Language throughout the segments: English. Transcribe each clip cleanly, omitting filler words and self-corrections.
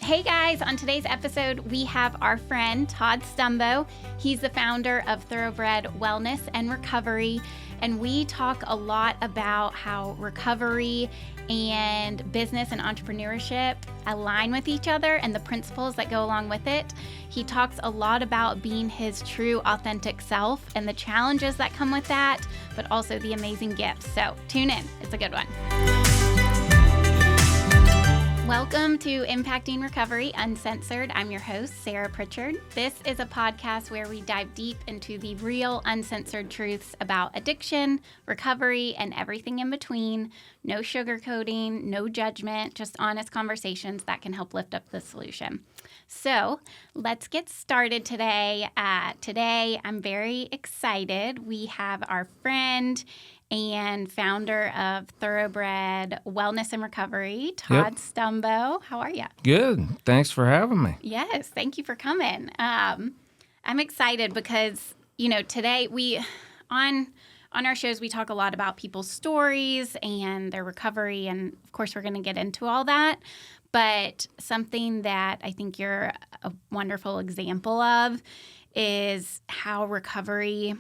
Hey guys, on today's episode, we have our friend Todd Stumbo. He's the founder of Thoroughbred Wellness and Recovery, and we talk a lot about how recovery and business and entrepreneurship align with each other and the principles that go along with it. He talks a lot about being his true, authentic self and the challenges that come with that, but also the amazing gifts. So tune in. It's a good one. Welcome to Impacting Recovery Uncensored. I'm your host, Sarah Pritchard. This is a podcast where we dive deep into the real, uncensored truths about addiction, recovery, and everything in between. No sugarcoating, no judgment, just honest conversations that can help lift up the solution. So let's get started today. Today, I'm very excited. We have our friend and founder of Thoroughbred Wellness and Recovery, Todd Stumbo. How are you? Good. Thanks for having me. Yes, thank you for coming. I'm excited because, today on our shows, we talk a lot about people's stories and their recovery, and of course, we're going to get into all that. But something that I think you're a wonderful example of is how recovery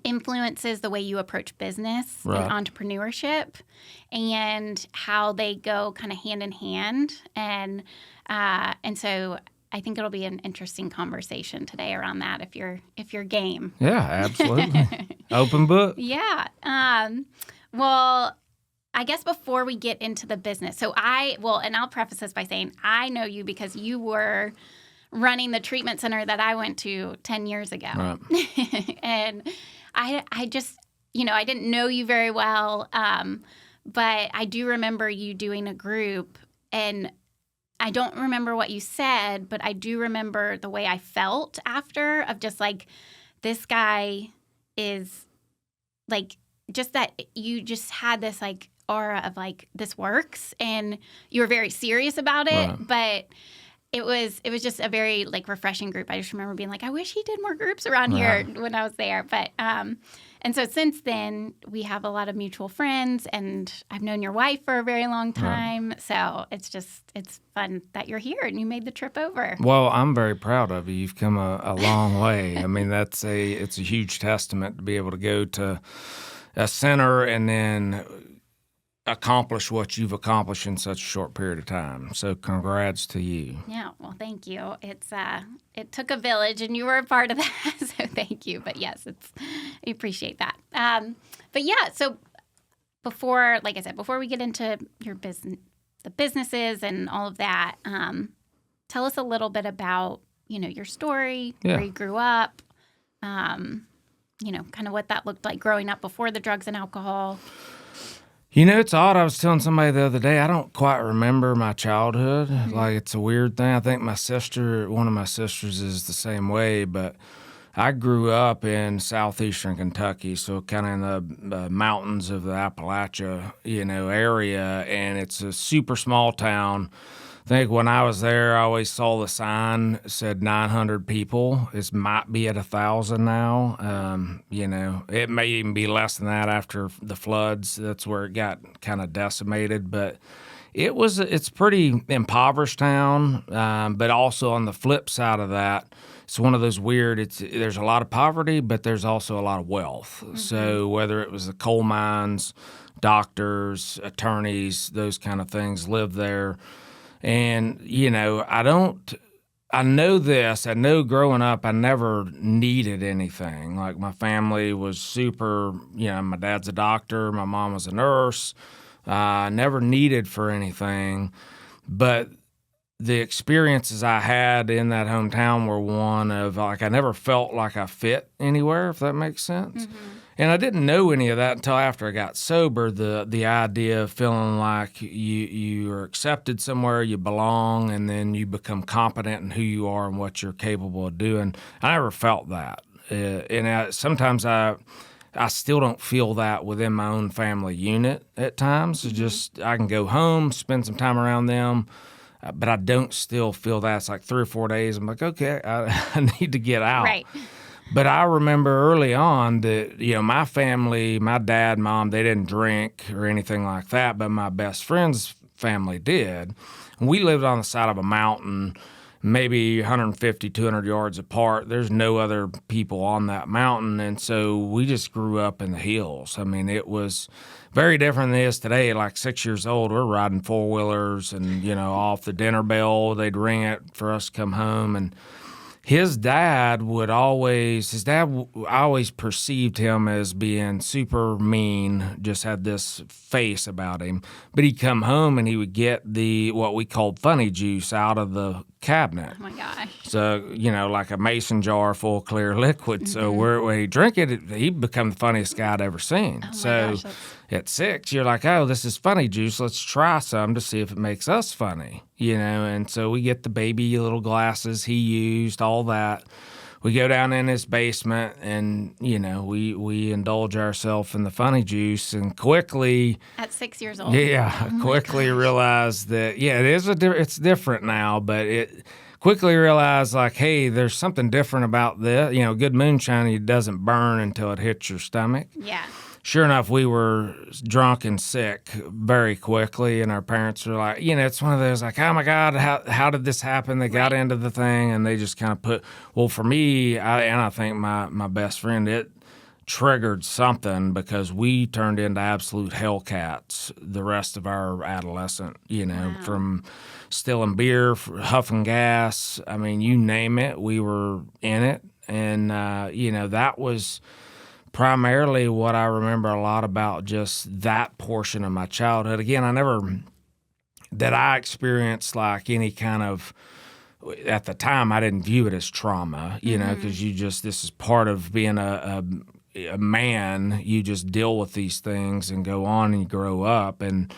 influences the way you approach business and entrepreneurship, and how they go kind of hand in hand. And so I think it'll be an interesting conversation today around that if you're game. Yeah, absolutely. Open book. Yeah. Well, I guess before we get into the business, and I'll preface this by saying I know you because you were running the treatment center that I went to 10 years ago. Right. And I just, I didn't know you very well, but I do remember you doing a group, and I don't remember what you said, but I do remember the way I felt after, of just like, this guy is like, just that you just had this like aura of like, this works, and you were very serious about it, right. But it was just a very like refreshing group. I just remember being like, I wish he did more groups around here when I was there. But and so since then we have a lot of mutual friends, and I've known your wife for a very long time. Right. So it's fun that you're here and you made the trip over. Well, I'm very proud of you. You've come a long way. I mean, it's a huge testament to be able to go to a center and then accomplish what you've accomplished in such a short period of time. So congrats to you. Yeah, well, thank you. It took a village, and you were a part of that, so thank you. But yes, I appreciate that. But yeah, so before we get into your business, the businesses and all of that, tell us a little bit about, your story, where you grew up, kind of what that looked like growing up before the drugs and alcohol. It's odd. I was telling somebody the other day, I don't quite remember my childhood. Mm-hmm. Like, it's a weird thing. I think one of my sisters is the same way, but I grew up in southeastern Kentucky, so kind of in the mountains of the Appalachia, area, and it's a super small town. I think when I was there, I always saw the sign that said 900 people. It might be at 1,000 now. It may even be less than that after the floods. That's where it got kind of decimated. But it's a pretty impoverished town. But also on the flip side of that, it's one of those weird, there's a lot of poverty, but there's also a lot of wealth. Mm-hmm. So whether it was the coal mines, doctors, attorneys, those kind of things live there. And, I know growing up, I never needed anything. Like, my family was super, my dad's a doctor, my mom was a nurse. I never needed for anything. But the experiences I had in that hometown were one of, like, I never felt like I fit anywhere, if that makes sense. Mm-hmm. And I didn't know any of that until after I got sober, the idea of feeling like you are accepted somewhere, you belong, and then you become competent in who you are and what you're capable of doing. I never felt that. Sometimes I still don't feel that within my own family unit at times. Mm-hmm. It's just, I can go home, spend some time around them, but I don't still feel that. It's like 3 or 4 days. I'm like, okay, I need to get out. Right. But I remember early on that, my family, my dad, mom, they didn't drink or anything like that. But my best friend's family did. We lived on the side of a mountain, maybe 150, 200 yards apart. There's no other people on that mountain. And so we just grew up in the hills. I mean, it was very different than it is today. Like 6 years old, we're riding four-wheelers and, off the dinner bell, they'd ring it for us to come home. And his dad I always perceived him as being super mean, just had this face about him. But he'd come home and he would get what we called funny juice out of the cabinet. Oh my gosh. So, like a mason jar full of clear liquid. Mm-hmm. So when he drink it, he'd become the funniest guy I'd ever seen. Oh my so gosh, at 6, you're like, oh, this is funny juice. Let's try some to see if it makes us funny, And so we get the baby little glasses he used, all that. We go down in his basement and, we indulge ourselves in the funny juice and quickly... At 6 years old. Yeah, quickly realized that, it's different now, but quickly realized, like, hey, there's something different about this. Good moonshine, it doesn't burn until it hits your stomach. Yeah. Sure enough, we were drunk and sick very quickly, and our parents were like, it's one of those like, oh my God, how did this happen? They got into the thing, and they just kind of for me, I think my best friend, it triggered something because we turned into absolute hellcats the rest of our adolescent, Wow. From stealing beer, huffing gas. I mean, you name it, we were in it. And, that was primarily what I remember a lot about just that portion of my childhood. Again, I experienced like any kind of, at the time, I didn't view it as trauma, because this is part of being a man. You just deal with these things and go on and you grow up. And,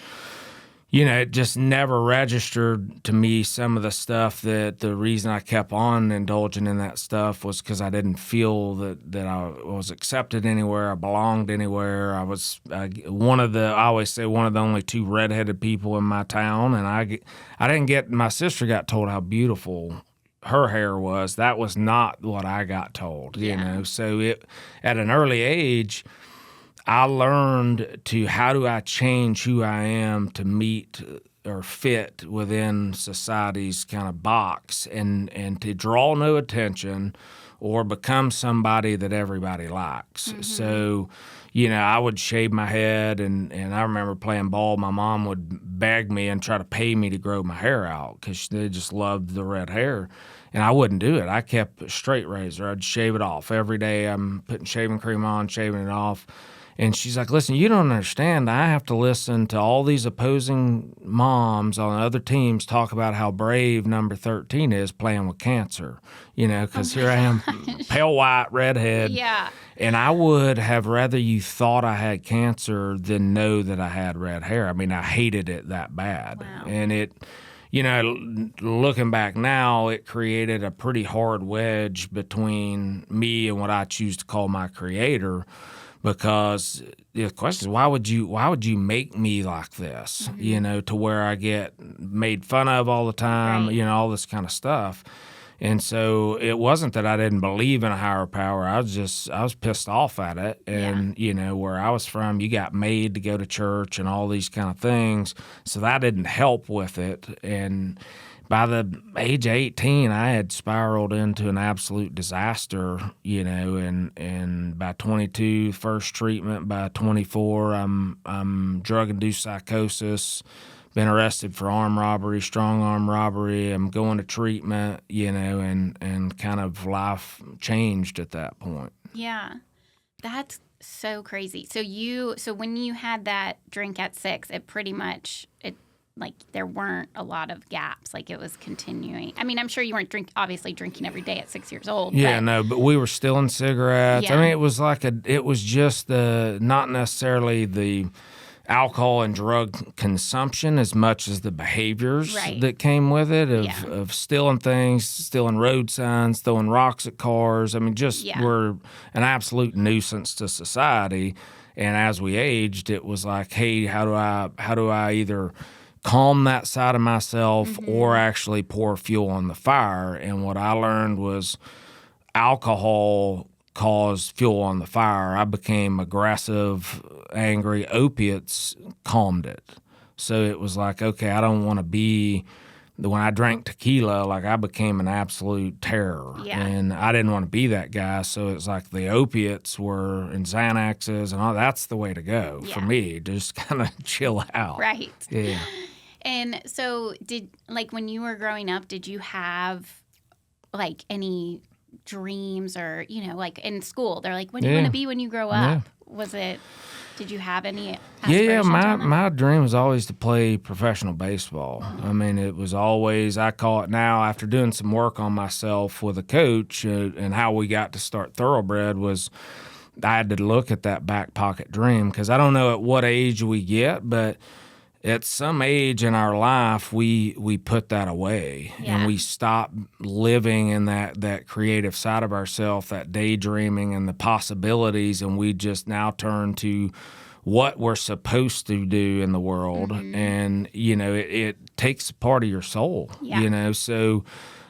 it just never registered to me some of the stuff that the reason I kept on indulging in that stuff was because I didn't feel that I was accepted anywhere, I belonged anywhere. I was I always say one of the only two redheaded people in my town, and my sister got told how beautiful her hair was. That was not what I got told, So at an early age, I learned how do I change who I am to meet or fit within society's kind of box and to draw no attention or become somebody that everybody likes. Mm-hmm. So, I would shave my head and I remember playing ball. My mom would beg me and try to pay me to grow my hair out because they just loved the red hair. And I wouldn't do it. I kept a straight razor. I'd shave it off. Every day I'm putting shaving cream on, shaving it off. And she's like, listen, you don't understand. I have to listen to all these opposing moms on other teams talk about how brave number 13 is playing with cancer, because here I am, pale white, redhead. Yeah. And I would have rather you thought I had cancer than know that I had red hair. I mean, I hated it that bad. Wow. And it, looking back now, it created a pretty hard wedge between me and what I choose to call my creator. Because the question is, why would you make me like this, Mm-hmm. To where I get made fun of all the time, Right. All this kind of stuff. And so it wasn't that I didn't believe in a higher power. I was pissed off at it. And, where I was from, you got made to go to church and all these kind of things. So that didn't help with it. And by the age of 18, I had spiraled into an absolute disaster, and by 22, first treatment. By 24, I'm drug-induced psychosis, been arrested for armed robbery, strong arm robbery. I'm going to treatment, and kind of life changed at that point. Yeah, that's so crazy. So when you had that drink at 6, it pretty much, like there weren't a lot of gaps. Like it was continuing. I mean, I'm sure you weren't obviously drinking every day at 6 years old. Yeah, but we were still in cigarettes. Yeah. I mean, it was just not necessarily the alcohol and drug consumption as much as the behaviors Right. that came with it of stealing things, stealing road signs, throwing rocks at cars. I mean, we're an absolute nuisance to society. And as we aged, it was like, hey, how do I either calm that side of myself or actually pour fuel on the fire? And what I learned was alcohol caused fuel on the fire. I became aggressive, angry. Opiates calmed it. So it was like, okay, I don't want to be when I drank tequila, like I became an absolute terror, and I didn't want to be that guy. So it's like the opiates were and Xanaxes and all. That's the way to go for me. Just kind of chill out. Right. Yeah. And so when you were growing up, did you have like any dreams or, like in school, they're like, what do you want to be when you grow up? Did you have any aspirations? My dream was always to play professional baseball. I mean, it was always, I call it now, after doing some work on myself with a coach and how we got to start Thoroughbred was I had to look at that back pocket dream, because I don't know at what age we get, but at some age in our life, we put that away and we stop living in that creative side of ourselves, that daydreaming and the possibilities, and we just now turn to what we're supposed to do in the world. And, it takes a part of your soul, So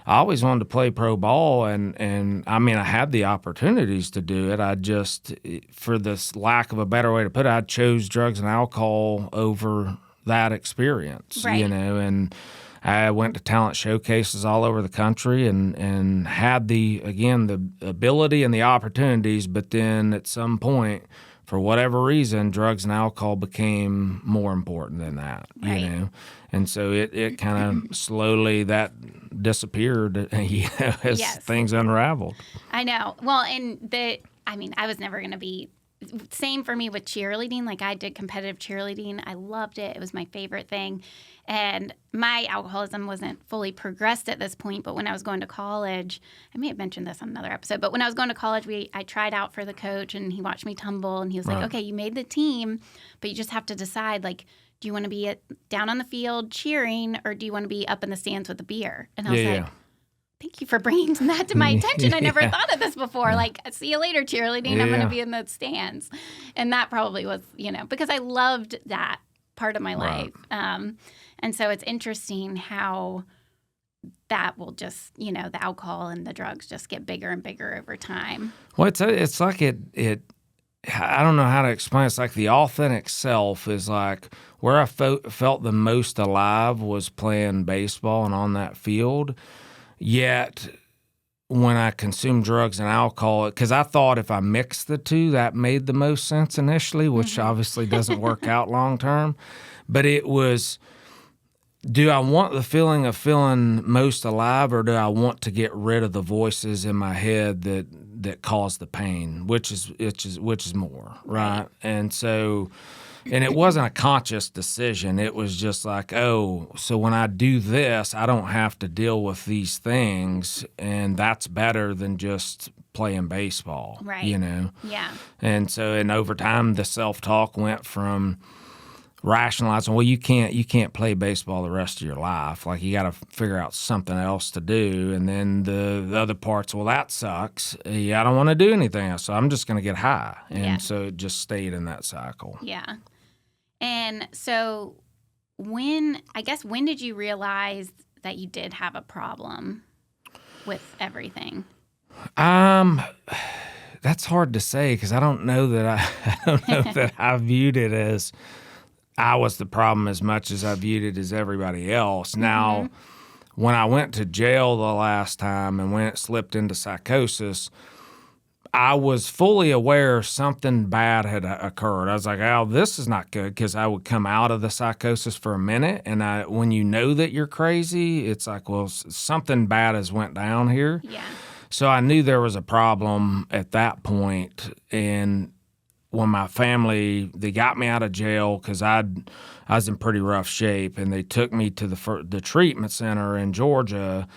I always wanted to play pro ball, and I mean, I had the opportunities to do it. I just, for this lack of a better way to put it, I chose drugs and alcohol over that experience, and I went to talent showcases all over the country and had the ability and the opportunities, but then at some point, for whatever reason, drugs and alcohol became more important than that, and so it kind of slowly that disappeared, as things unraveled. I know. Well, I was never going to be. Same for me with cheerleading. Like, I did competitive cheerleading. I loved it. It was my favorite thing. And my alcoholism wasn't fully progressed at this point, but when I was going to college, I may have mentioned this on another episode, but when I was going to college, I tried out for the coach, and he watched me tumble, and he was like, okay, you made the team, but you just have to decide, like, do you want to be down on the field cheering, or do you want to be up in the stands with a beer? And I was like, thank you for bringing that to my attention. I never thought of this before. Like, see you later, cheerleading. I'm going to be in the stands. And that probably was, because I loved that part of my life. And so it's interesting how that will just, the alcohol and the drugs just get bigger and bigger over time. Well, it's like it I don't know how to explain. It's like the authentic self is like where I felt the most alive was playing baseball and on that field. Yet, when I consumed drugs and alcohol, because I thought if I mixed the two, that made the most sense initially, which obviously doesn't work out long term. But it was, do I want the feeling of feeling most alive, or do I want to get rid of the voices in my head that cause the pain? Which is more, right? And so. And it wasn't a conscious decision. It was just like, oh, so when I do this, I don't have to deal with these things, and that's better than just playing baseball, Yeah. And so, and over time, the self-talk went from rationalizing, well, you can't play baseball the rest of your life. Like, you got to figure out something else to do. And then the other parts, well, that sucks. I don't want to do anything else, so I'm just going to get high. And so it just stayed in that cycle. Yeah. And so when did you realize that you did have a problem with everything? That's hard to say, because I don't know that I viewed it as I was the problem as much as I viewed it as everybody else. Now, when I went to jail the last time and slipped into psychosis, I was fully aware something bad had occurred. I was like, oh, this is not good, because I would come out of the psychosis for a minute, and when you know that you're crazy, it's like, well, something bad has went down here. Yeah. So I knew there was a problem at that point, and when my family, they got me out of jail because I was in pretty rough shape, and they took me to the treatment center in Georgia.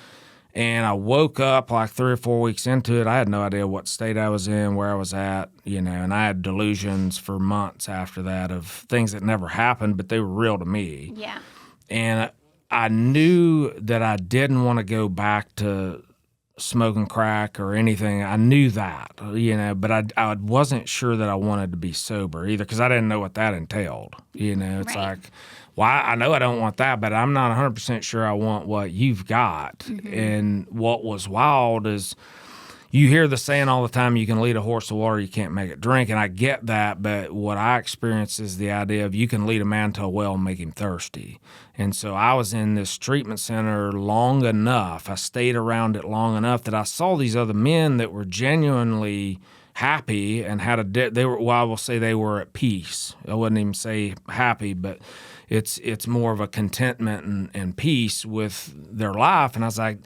And I woke up like 3 or 4 weeks into it. I had no idea what state I was in, where I was at, and I had delusions for months after that of things that never happened, but they were real to me. Yeah. And I knew that I didn't want to go back to smoking crack or anything. I knew that, but I wasn't sure that I wanted to be sober either, because I didn't know what that entailed. It's like, well, I know I don't want that, but I'm not 100% sure I want what you've got. And what was wild is, you hear the saying all the time, you can lead a horse to water, you can't make it drink. And I get that, but what I experience is the idea of you can lead a man to a well and make him thirsty. And so I was in this treatment center long enough, I stayed around it long enough that I saw these other men that were genuinely happy and had they were, well, I will say they were at peace. I wouldn't even say happy, but it's more of a contentment and peace with their life. And I was like,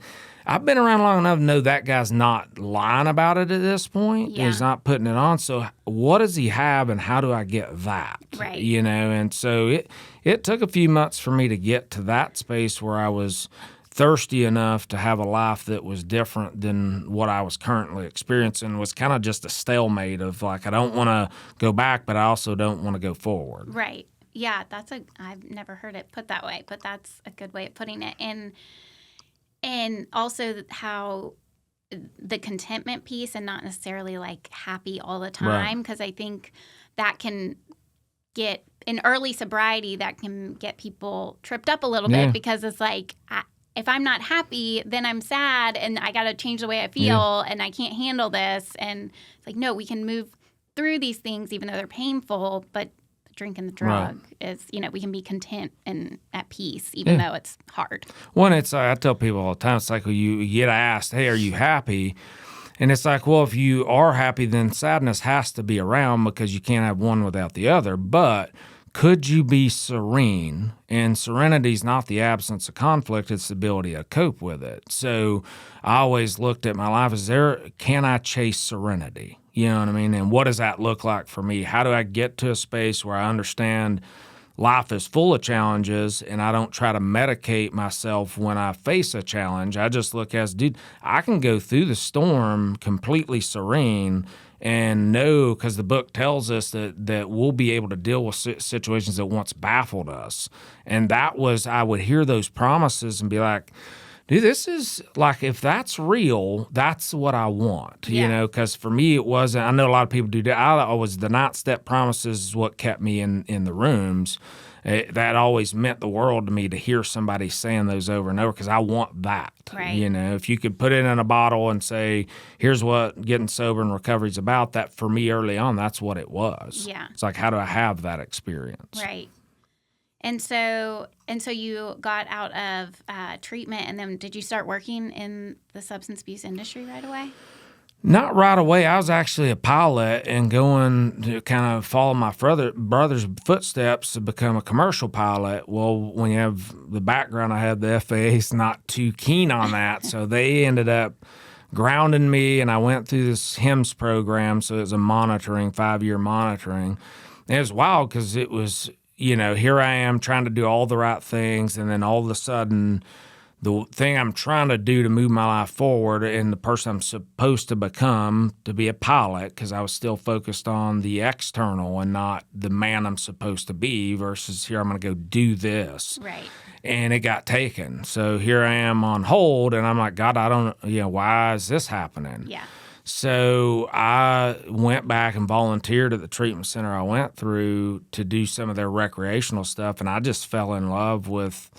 I've been around long enough to know that guy's not lying about it at this point. Yeah. He's not putting it on. So what does he have and how do I get that? Right. You know, and so it took a few months for me to get to that space where I was thirsty enough to have a life that was different than what I was currently experiencing. Was kind of just a stalemate of like, I don't want to go back, but I also don't want to go forward. Right. Yeah, I've never heard it put that way, but that's a good way of putting it. And also how the contentment piece and not necessarily like happy all the time, because I think that can get, in early sobriety, that can get people tripped up a little bit because it's like, if I'm not happy, then I'm sad and I got to change the way I feel and I can't handle this. And it's like, no, we can move through these things even though they're painful, but drink and the drug is, we can be content and at peace, even though it's hard. One, it's I tell people all the time, it's like, well, you get asked, hey, are you happy? And it's like, well, if you are happy, then sadness has to be around because you can't have one without the other. But could you be serene? And serenity is not the absence of conflict, it's the ability to cope with it. So I always looked at my life as can I chase serenity? You know what I mean? And what does that look like for me? How do I get to a space where I understand life is full of challenges and I don't try to medicate myself when I face a challenge? I just look as, dude, I can go through the storm completely serene and know, because the book tells us that we'll be able to deal with situations that once baffled us. And that was, I would hear those promises and be like, dude, this is like, if that's real, that's what I want, because for me, it wasn't. I know a lot of people do that. The 9-step promises is what kept me in the rooms. That always meant the world to me to hear somebody saying those over and over because I want that. Right. If you could put it in a bottle and say, here's what getting sober and recovery is about, that for me early on, that's what it was. Yeah. It's like, how do I have that experience? Right. And so you got out of treatment, and then did you start working in the substance abuse industry right away? Not right away. I was actually a pilot and going to kind of follow my brother's footsteps to become a commercial pilot. Well, when you have the background I had, the FAA's not too keen on that, so they ended up grounding me, and I went through this HIMSS program, so it was a 5-year monitoring. And it was wild because it was, here I am trying to do all the right things, and then all of a sudden, the thing I'm trying to do to move my life forward and the person I'm supposed to become to be a pilot, because I was still focused on the external and not the man I'm supposed to be versus here I'm going to go do this. Right. And it got taken. So here I am on hold, and I'm like, God, I don't, why is this happening? Yeah. So I went back and volunteered at the treatment center I went through to do some of their recreational stuff, and I just fell in love with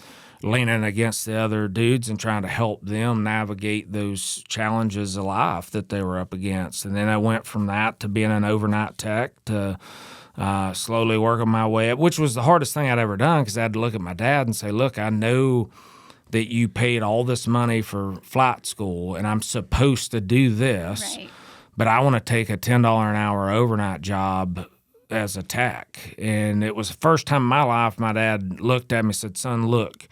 leaning against the other dudes and trying to help them navigate those challenges of life that they were up against. And then I went from that to being an overnight tech to slowly working my way up, which was the hardest thing I'd ever done because I had to look at my dad and say, look, I know that you paid all this money for flight school and I'm supposed to do this, right. but I want to take a $10 an hour overnight job as a tech. And it was the first time in my life my dad looked at me and said, son, look,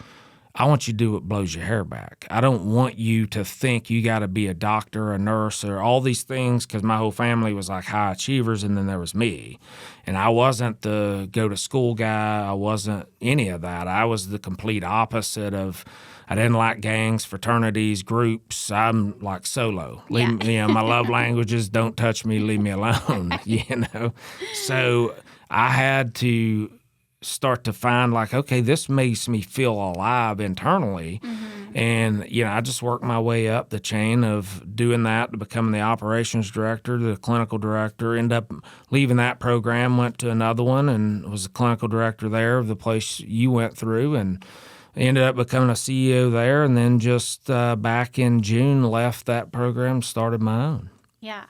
I want you to do what blows your hair back. I don't want you to think you got to be a doctor, a nurse, or all these things, because my whole family was like high achievers, and then there was me. And I wasn't the go-to-school guy. I wasn't any of that. I was the complete opposite of, I didn't like gangs, fraternities, groups. I'm like solo. My love languages, don't touch me, leave me alone, So I had to start to find like, okay, this makes me feel alive internally. Mm-hmm. And, I just worked my way up the chain of doing that to becoming the operations director, the clinical director, ended up leaving that program, went to another one and was the clinical director there of the place you went through, and Ended up becoming a CEO there, and then just back in June left that program, started my own. Yeah,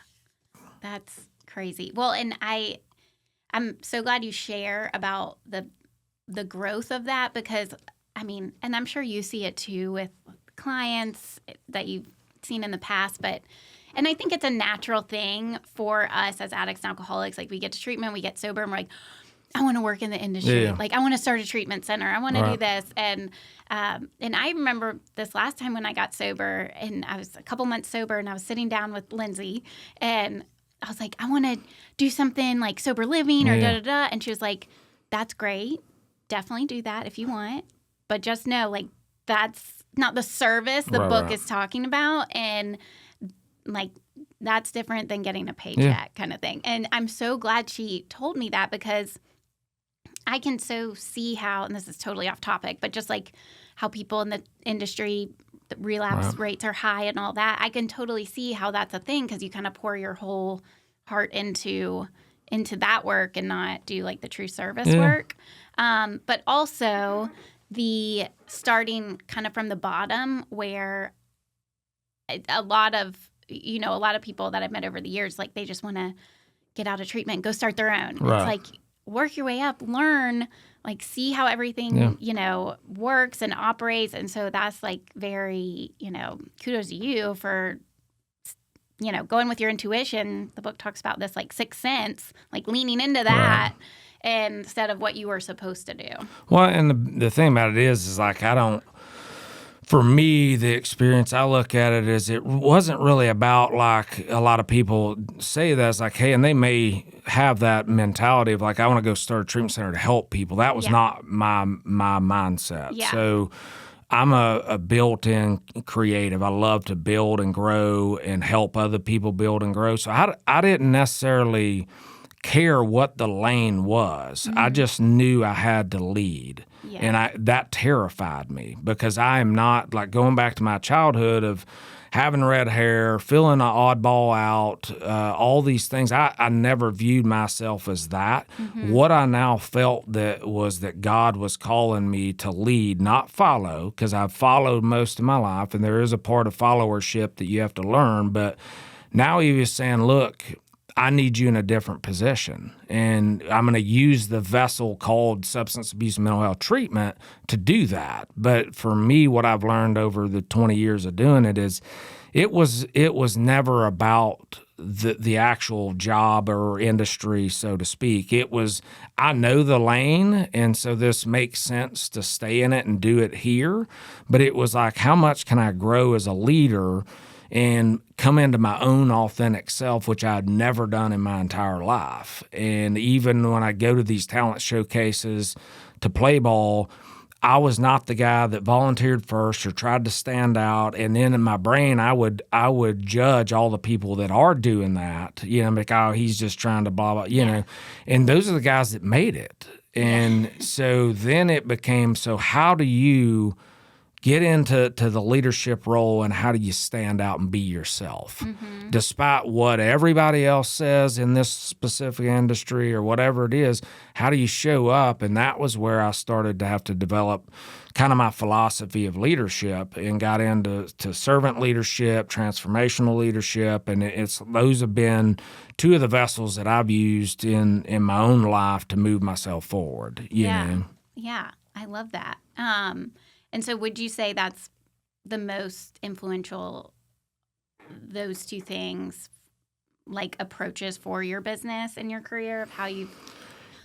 that's crazy. Well, and I'm so glad you share about the growth of that, because I mean, and I'm sure you see it too with clients that you've seen in the past, and I think it's a natural thing for us as addicts and alcoholics. Like, we get to treatment, we get sober, and we're like, I want to work in the industry. Yeah. Like, I want to start a treatment center. I want to do this. And I remember this last time when I got sober, and I was a couple months sober, and I was sitting down with Lindsay, and I was like, I want to do something like sober living or da-da-da. And she was like, that's great. Definitely do that if you want. But just know, like, that's not the service the book is talking about. And, like, that's different than getting a paycheck kind of thing. And I'm so glad she told me that, because I can so see how, and this is totally off topic, but just like how people in the industry, the relapse rates are high and all that. I can totally see how that's a thing, because you kind of pour your whole heart into that work and not do like the true service work. But also the starting kind of from the bottom, where a lot of people that I've met over the years, like, they just want to get out of treatment, go start their own. Right. It's like, work your way up, learn, like, see how everything, works and operates. And so that's like very, kudos to you for, going with your intuition. The book talks about this, like, sixth sense, like leaning into that instead of what you were supposed to do. Well, and the thing about it is like, for me, the experience, I look at it as, it wasn't really about, like, a lot of people say that. It's like, hey, and they may have that mentality of like, I want to go start a treatment center to help people. That was not my mindset. Yeah. So I'm a built-in creative. I love to build and grow and help other people build and grow. So I didn't necessarily care what the lane was. I just knew I had to lead. Yeah. And that terrified me, because I am not, like, going back to my childhood of having red hair, feeling an oddball out, all these things. I never viewed myself as that. Mm-hmm. What I now felt that God was calling me to lead, not follow, because I've followed most of my life, and there is a part of followership that you have to learn. But now he was saying, look, I need you in a different position, and I'm going to use the vessel called substance abuse and mental health treatment to do that. But for me, what I've learned over the 20 years of doing it is it was never about the actual job or industry, so to speak. It was, I know the lane, and so this makes sense to stay in it and do it here. But it was like, how much can I grow as a leader and come into my own authentic self, which I had never done in my entire life. And even when I go to these talent showcases to play ball, I was not the guy that volunteered first or tried to stand out. And then in my brain, I would judge all the people that are doing that, like, oh, he's just trying to blah, blah, know. And those are the guys that made it. And so then it became, so how do you get into the leadership role, and how do you stand out and be yourself? Mm-hmm. Despite what everybody else says in this specific industry or whatever it is, how do you show up? And that was where I started to have to develop kind of my philosophy of leadership, and got into servant leadership, transformational leadership, and those have been two of the vessels that I've used in my own life to move myself forward. You know? Yeah, I love that. And so would you say that's the most influential, those two things, like, approaches for your business and your career, of how you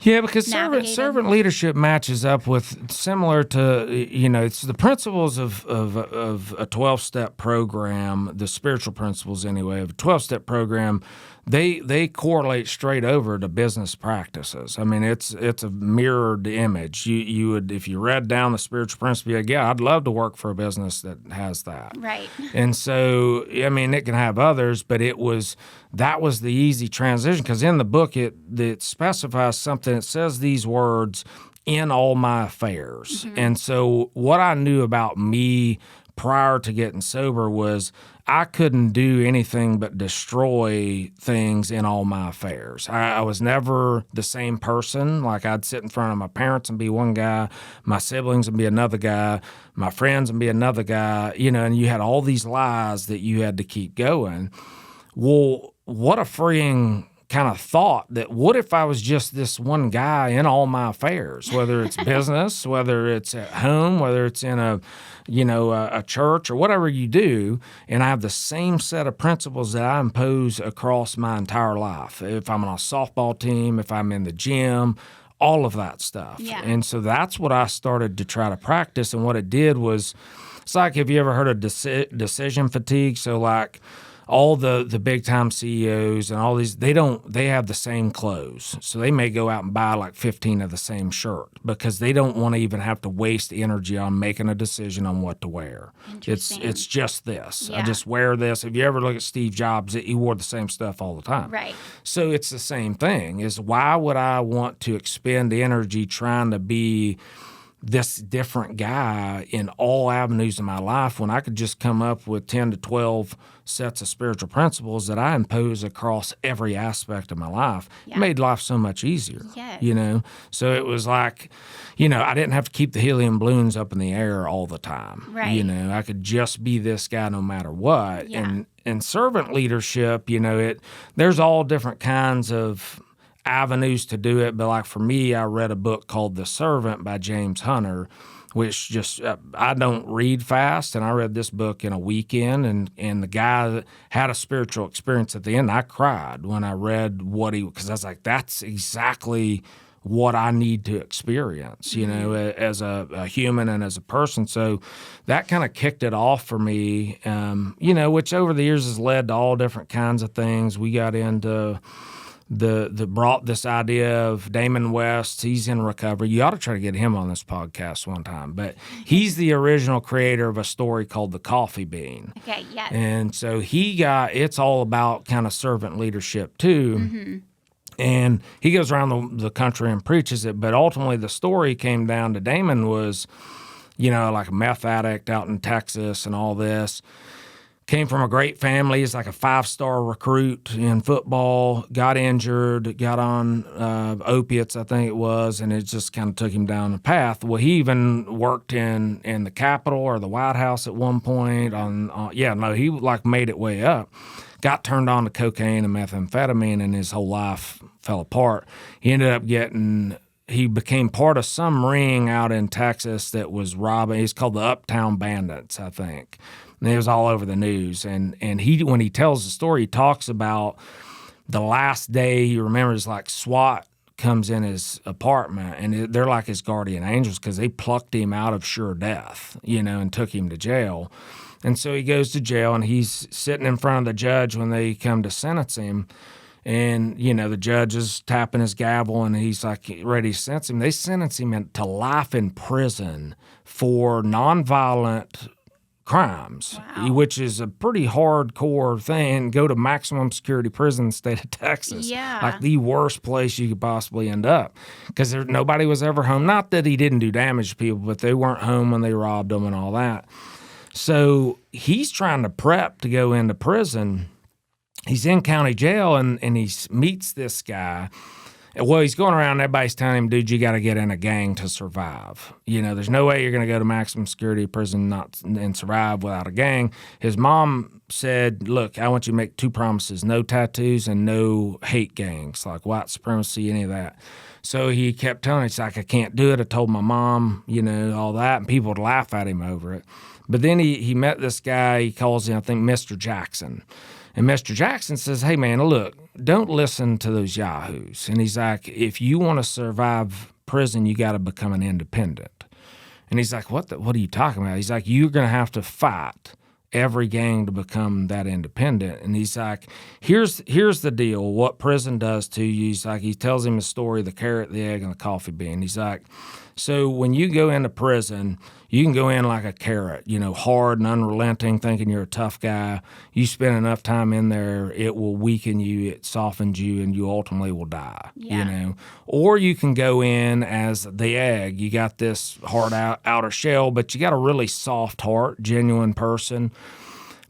because servant leadership matches up with, similar to, it's the principles of a 12-step program, the spiritual principles anyway, of a 12-step program. They correlate straight over to business practices. I mean, it's a mirrored image. You would, if you read down the spiritual principle, you'd, I'd love to work for a business that has that. Right. And so, I mean, it can have others, but that was the easy transition, because in the book it specifies something. It says these words, in all my affairs. Mm-hmm. And so what I knew about me prior to getting sober was I couldn't do anything but destroy things in all my affairs. I was never the same person. Like I'd sit in front of my parents and be one guy, my siblings and be another guy, my friends and be another guy, and you had all these lies that you had to keep going. Well, what a freeing kind of thought that what if I was just this one guy in all my affairs, whether it's business, whether it's at home, whether it's in a church or whatever you do, and I have the same set of principles that I impose across my entire life. If I'm on a softball team, if I'm in the gym, all of that stuff. Yeah. And so that's what I started to try to practice. And what it did was, it's like, have you ever heard of decision fatigue? So like, all the big time CEOs and all these, they have the same clothes. So they may go out and buy like 15 of the same shirt because they don't want to even have to waste energy on making a decision on what to wear. It's just this. Yeah. I just wear this. If you ever look at Steve Jobs, he wore the same stuff all the time. Right. So it's the same thing, is why would I want to expend energy trying to be this different guy in all avenues of my life when I could just come up with 10 to 12 sets of spiritual principles that I impose across every aspect of my life? Yeah. It made life so much easier, Yes. So it was like, I didn't have to keep the helium balloons up in the air all the time. Right. I could just be this guy no matter what. Yeah. And servant leadership, there's all different kinds of avenues to do it, but like for me, I read a book called The Servant by James Hunter, which just I don't read fast, and I read this book in a weekend, and the guy had a spiritual experience at the end. I cried when I read because I was like, that's exactly what I need to experience, as a human and as a person. So that kind of kicked it off for me, which over the years has led to all different kinds of things. We got into brought this idea of Damon West. He's in recovery. You ought to try to get him on this podcast one time. But he's the original creator of a story called The Coffee Bean. Okay, yes. And so it's all about kind of servant leadership too. Mm-hmm. And he goes around the country and preaches it. But ultimately the story came down to Damon was, like a meth addict out in Texas and all this. Came from a great family. He's like a 5-star recruit in football, got injured, got on opiates, I think it was, and it just kind of took him down the path. Well, he even worked in the Capitol or the White House at one point. He like made it way up. Got turned on to cocaine and methamphetamine, and his whole life fell apart. He ended up he became part of some ring out in Texas that was robbing. It's called the Uptown Bandits, I think. And it was all over the news. And he, when he tells the story, he talks about the last day he remembers, like SWAT comes in his apartment, and they're like his guardian angels because they plucked him out of sure death, and took him to jail. And so he goes to jail, and he's sitting in front of the judge when they come to sentence him. And, the judge is tapping his gavel, and he's like ready to sentence him. They sentence him to life in prison for nonviolent crimes, wow. which is a pretty hardcore thing. Go to maximum security prison in the state of Texas. Yeah. Like the worst place you could possibly end up because nobody was ever home. Not that he didn't do damage to people, but they weren't home when they robbed them and all that. So he's trying to prep to go into prison. He's in county jail, and he meets this guy. Well, he's going around, everybody's telling him, dude, you got to get in a gang to survive. There's no way you're going to go to maximum security prison and survive without a gang. His mom said, look, I want you to make 2 promises, no tattoos and no hate gangs, like white supremacy, any of that. So he kept telling him, he's like, I can't do it. I told my mom, all that, and people would laugh at him over it. But then he met this guy, he calls him, I think, Mr. Jackson. And Mr. Jackson says, hey, man, look, don't listen to those yahoos. And he's like, if you want to survive prison, you got to become an independent. And he's like, what are you talking about? He's like, you're going to have to fight every gang to become that independent. And he's like, here's the deal, what prison does to you. He's like, he tells him a story, the carrot, the egg, and the coffee bean. He's like, So when you go into prison, you can go in like a carrot, hard and unrelenting, thinking you're a tough guy. You spend enough time in there, it will weaken you, it softens you, and you ultimately will die, Or you can go in as the egg. You got this hard outer shell, but you got a really soft heart, genuine person.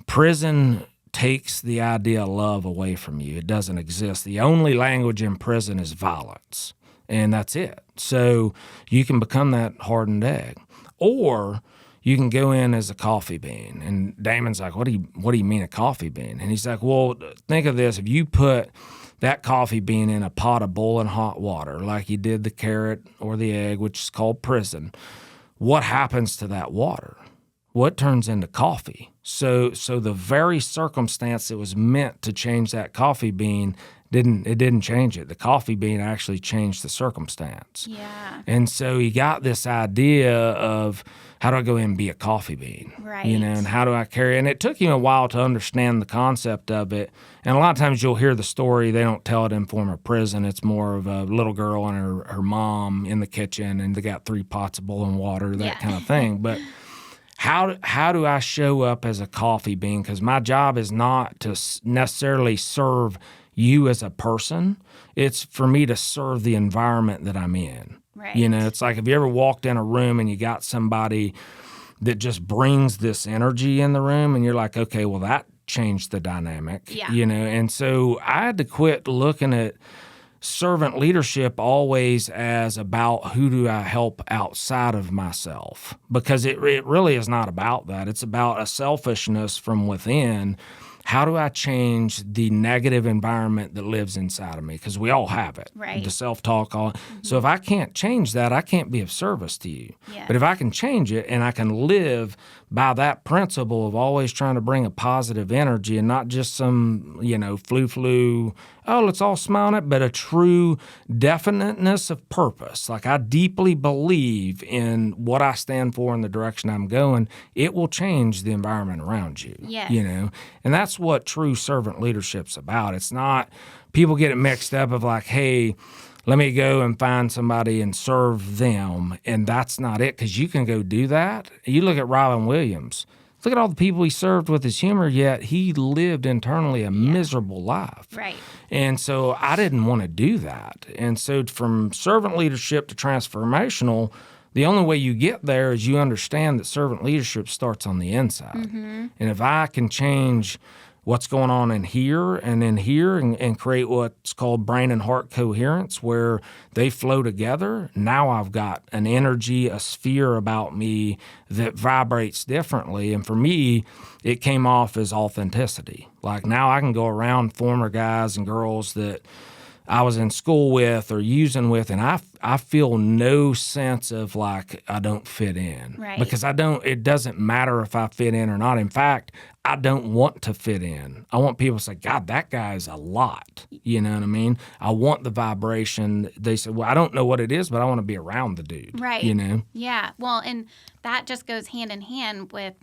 Prison takes the idea of love away from you. It doesn't exist. The only language in prison is violence, and that's it. So you can become that hardened egg. Or you can go in as a coffee bean. And Damon's like, what do you mean a coffee bean? And he's like, well, think of this. If you put that coffee bean in a pot of boiling hot water, like you did the carrot or the egg, which is called prison, what happens to that water? Well, it turns into coffee. So the very circumstance that was meant to change that coffee bean didn't change it. The coffee bean actually changed the circumstance. Yeah. And so he got this idea of, how do I go in and be a coffee bean? Right. And how do I carry it? And it took him a while to understand the concept of it. And a lot of times you'll hear the story, they don't tell it in form of prison. It's more of a little girl and her mom in the kitchen, and they got 3 pots of boiling water, that kind of thing. But how do I show up as a coffee bean? Because my job is not to necessarily serve you as a person. It's for me to serve the environment that I'm in. Right. It's like, have you ever walked in a room and you got somebody that just brings this energy in the room, and you're like, okay, well, that changed the dynamic. Yeah. And so I had to quit looking at servant leadership always as about who do I help outside of myself, because it really is not about that. It's about a selfishness from within. How do I change the negative environment that lives inside of me? Because we all have it. Right. The self-talk. So if I can't change that, I can't be of service to you. Yes. But if I can change it and I can live by that principle of always trying to bring a positive energy and not just some, flu, let's all smile on it, but a true definiteness of purpose. Like, I deeply believe in what I stand for and the direction I'm going. It will change the environment around you. Yes. And that's what true servant leadership's about. It's not, people get it mixed up of like, hey, let me go and find somebody and serve them. And that's not it, because you can go do that. You look at Robin Williams. Look at all the people he served with his humor, yet he lived internally a miserable life. Right. And so I didn't want to do that. And so from servant leadership to transformational, the only way you get there is you understand that servant leadership starts on the inside. Mm-hmm. And if I can change what's going on in here and create what's called brain and heart coherence, where they flow together, now I've got an energy, a sphere about me that vibrates differently. And for me, it came off as authenticity. Like, now I can go around former guys and girls that I was in school with or using with, and I feel no sense of like I don't fit in. Right. Because it doesn't matter if I fit in or not. In fact, I don't want to fit in. I want people to say, God, that guy is a lot. You know what I mean? I want the vibration. They said, well, I don't know what it is, but I want to be around the dude. Right. Yeah. Well, and that just goes hand in hand with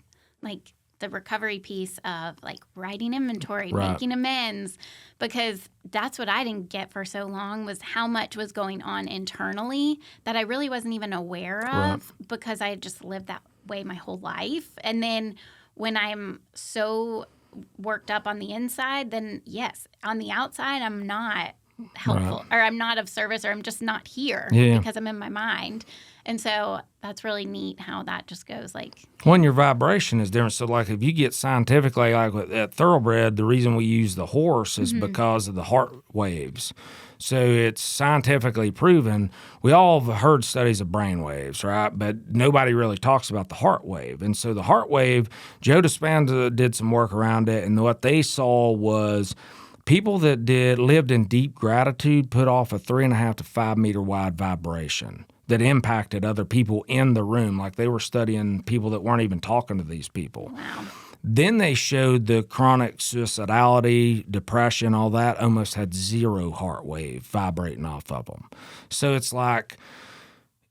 like the recovery piece of like writing inventory, right. making amends, because that's what I didn't get for so long, was how much was going on internally that I really wasn't even aware of, right. because I had just lived that way my whole life. And then when I'm so worked up on the inside, then yes, on the outside, I'm not helpful, right. or I'm not of service, or I'm just not here because I'm in my mind. And so that's really neat how that just goes like. When your vibration is different. So like if you get scientifically, like at Thoroughbred, the reason we use the horse is because of the heart waves. So it's scientifically proven. We all have heard studies of brain waves, right? But nobody really talks about the heart wave. And so the heart wave, Joe Dispenza did some work around it, and what they saw was people that lived in deep gratitude put off a 3.5 to 5 meter wide vibration that impacted other people in the room. Like they were studying people that weren't even talking to these people. Wow. Then they showed the chronic suicidality, depression, all that almost had zero heart wave vibrating off of them. So it's like,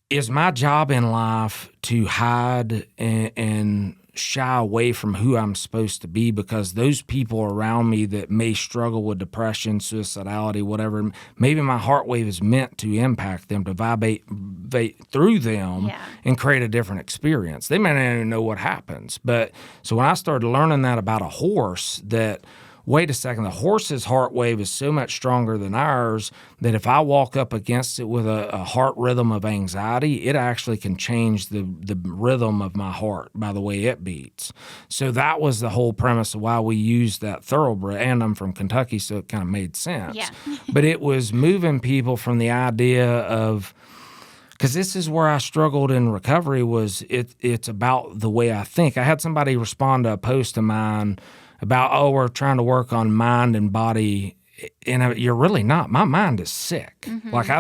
is my job in life to hide and shy away from who I'm supposed to be because those people around me that may struggle with depression, suicidality, whatever, maybe my heart wave is meant to impact them, to vibrate through them and create a different experience. They may not even know what happens. But so when I started learning that about a horse, that wait a second, the horse's heart wave is so much stronger than ours that if I walk up against it with a heart rhythm of anxiety, it actually can change the rhythm of my heart by the way it beats. So that was the whole premise of why we used that thoroughbred, and I'm from Kentucky, so it kind of made sense. Yeah. But it was moving people from the idea of, because this is where I struggled in recovery, was it's about the way I think. I had somebody respond to a post of mine about, we're trying to work on mind and body, and you're really not. My mind is sick. Mm-hmm. Like I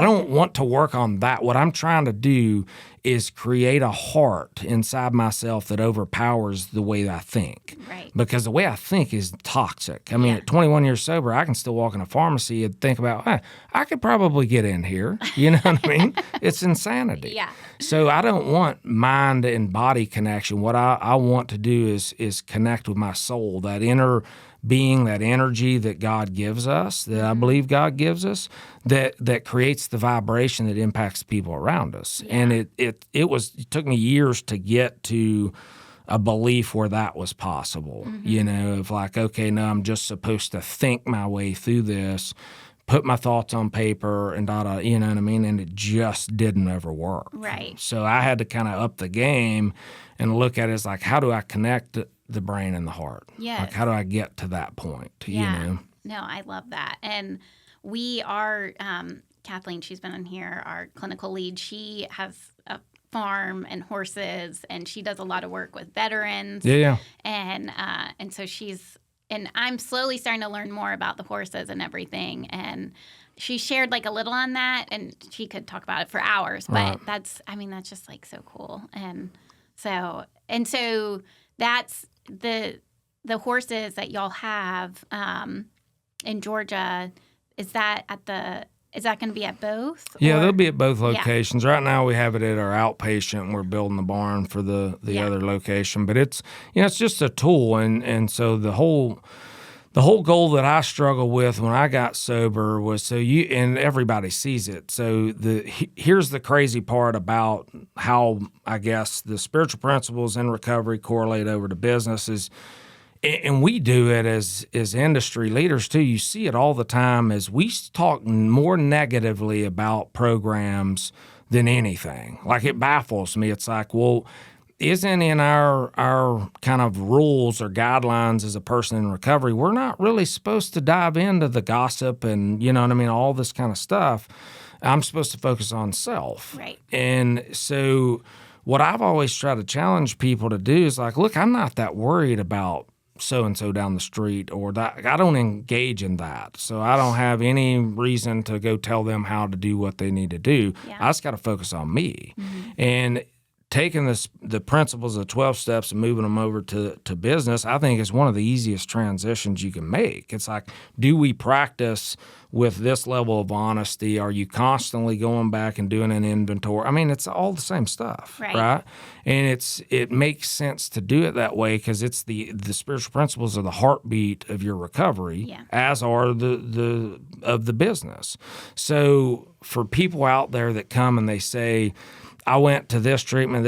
don't want to work on that. What I'm trying to do is create a heart inside myself that overpowers the way I think. Right. Because the way I think is toxic. I mean, at 21 years sober, I can still walk in a pharmacy and think about, I could probably get in here. You know what I mean? It's insanity. Yeah. So I don't want mind and body connection. What I want to do is connect with my soul, that inner being, that energy that God gives us, that I believe God gives us, that creates the vibration that impacts the people around us. Yeah. And it took me years to get to a belief where that was possible, of like, okay, no, I'm just supposed to think my way through this, put my thoughts on paper and you know what I mean? And it just didn't ever work. Right. So I had to kind of up the game and look at it as like, how do I connect the brain and the heart? Yes. Like, how do I get to that point? Yeah. You know? No, I love that. And we are, Kathleen, she's been in here, our clinical lead. She has a farm and horses, and she does a lot of work with veterans. Yeah. And so and I'm slowly starting to learn more about the horses and everything. And she shared like a little on that, and she could talk about it for hours. But that's just like so cool. And so that's the horses that y'all have in Georgia. Is that going to be at both? Yeah, they'll be at both locations. Yeah. Right now we have it at our outpatient, and we're building the barn for the other location. But it's just a tool, and so the whole goal that I struggled with when I got sober was and everybody sees it. So here's the crazy part about how I guess the spiritual principles in recovery correlate over to business and we do it as industry leaders too. You see it all the time as we talk more negatively about programs than anything. Like, it baffles me. It's like, well, isn't in our kind of rules or guidelines as a person in recovery, we're not really supposed to dive into the gossip and, you know what I mean, all this kind of stuff. I'm supposed to focus on self. Right. And so what I've always tried to challenge people to do is like, look, I'm not that worried about so-and-so down the street or that. I don't engage in that. So I don't have any reason to go tell them how to do what they need to do. Yeah. I just got to focus on me. Mm-hmm. And taking the principles of 12 steps and moving them over to business, I think is one of the easiest transitions you can make. It's like, do we practice with this level of honesty? Are you constantly going back and doing an inventory? I mean, it's all the same stuff, right? And it makes sense to do it that way because it's the spiritual principles are the heartbeat of your recovery, as are the of the business. So for people out there that come and they say, I went to this treatment,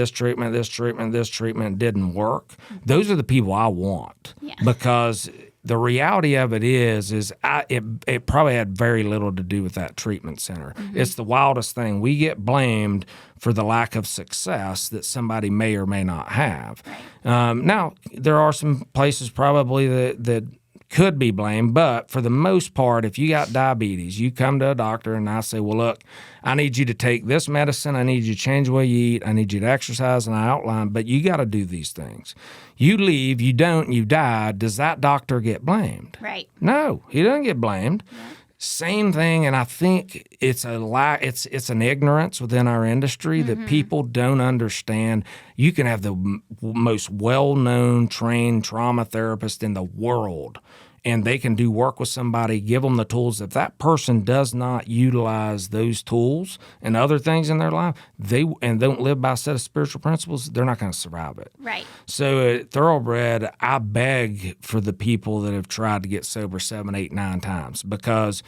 didn't work. Those are the people I want because the reality of it is it probably had very little to do with that treatment center. Mm-hmm. It's the wildest thing. We get blamed for the lack of success that somebody may or may not have. Right. Now, there are some places probably that could be blamed, but for the most part, if you got diabetes, you come to a doctor and I say, well, look, I need you to take this medicine, I need you to change the way you eat, I need you to exercise, and I outline, but you got to do these things. You leave, you don't, you die, does that doctor get blamed? Right. No, he doesn't get blamed. Yeah. Same thing, and I think it's an ignorance within our industry that people don't understand. You can have the most well-known, trained trauma therapist in the world, and they can do work with somebody, give them the tools. If that person does not utilize those tools and other things in their life, they don't live by a set of spiritual principles, they're not going to survive it. Right. So at Thoroughbred, I beg for the people that have tried to get sober 7, 8, 9 times, because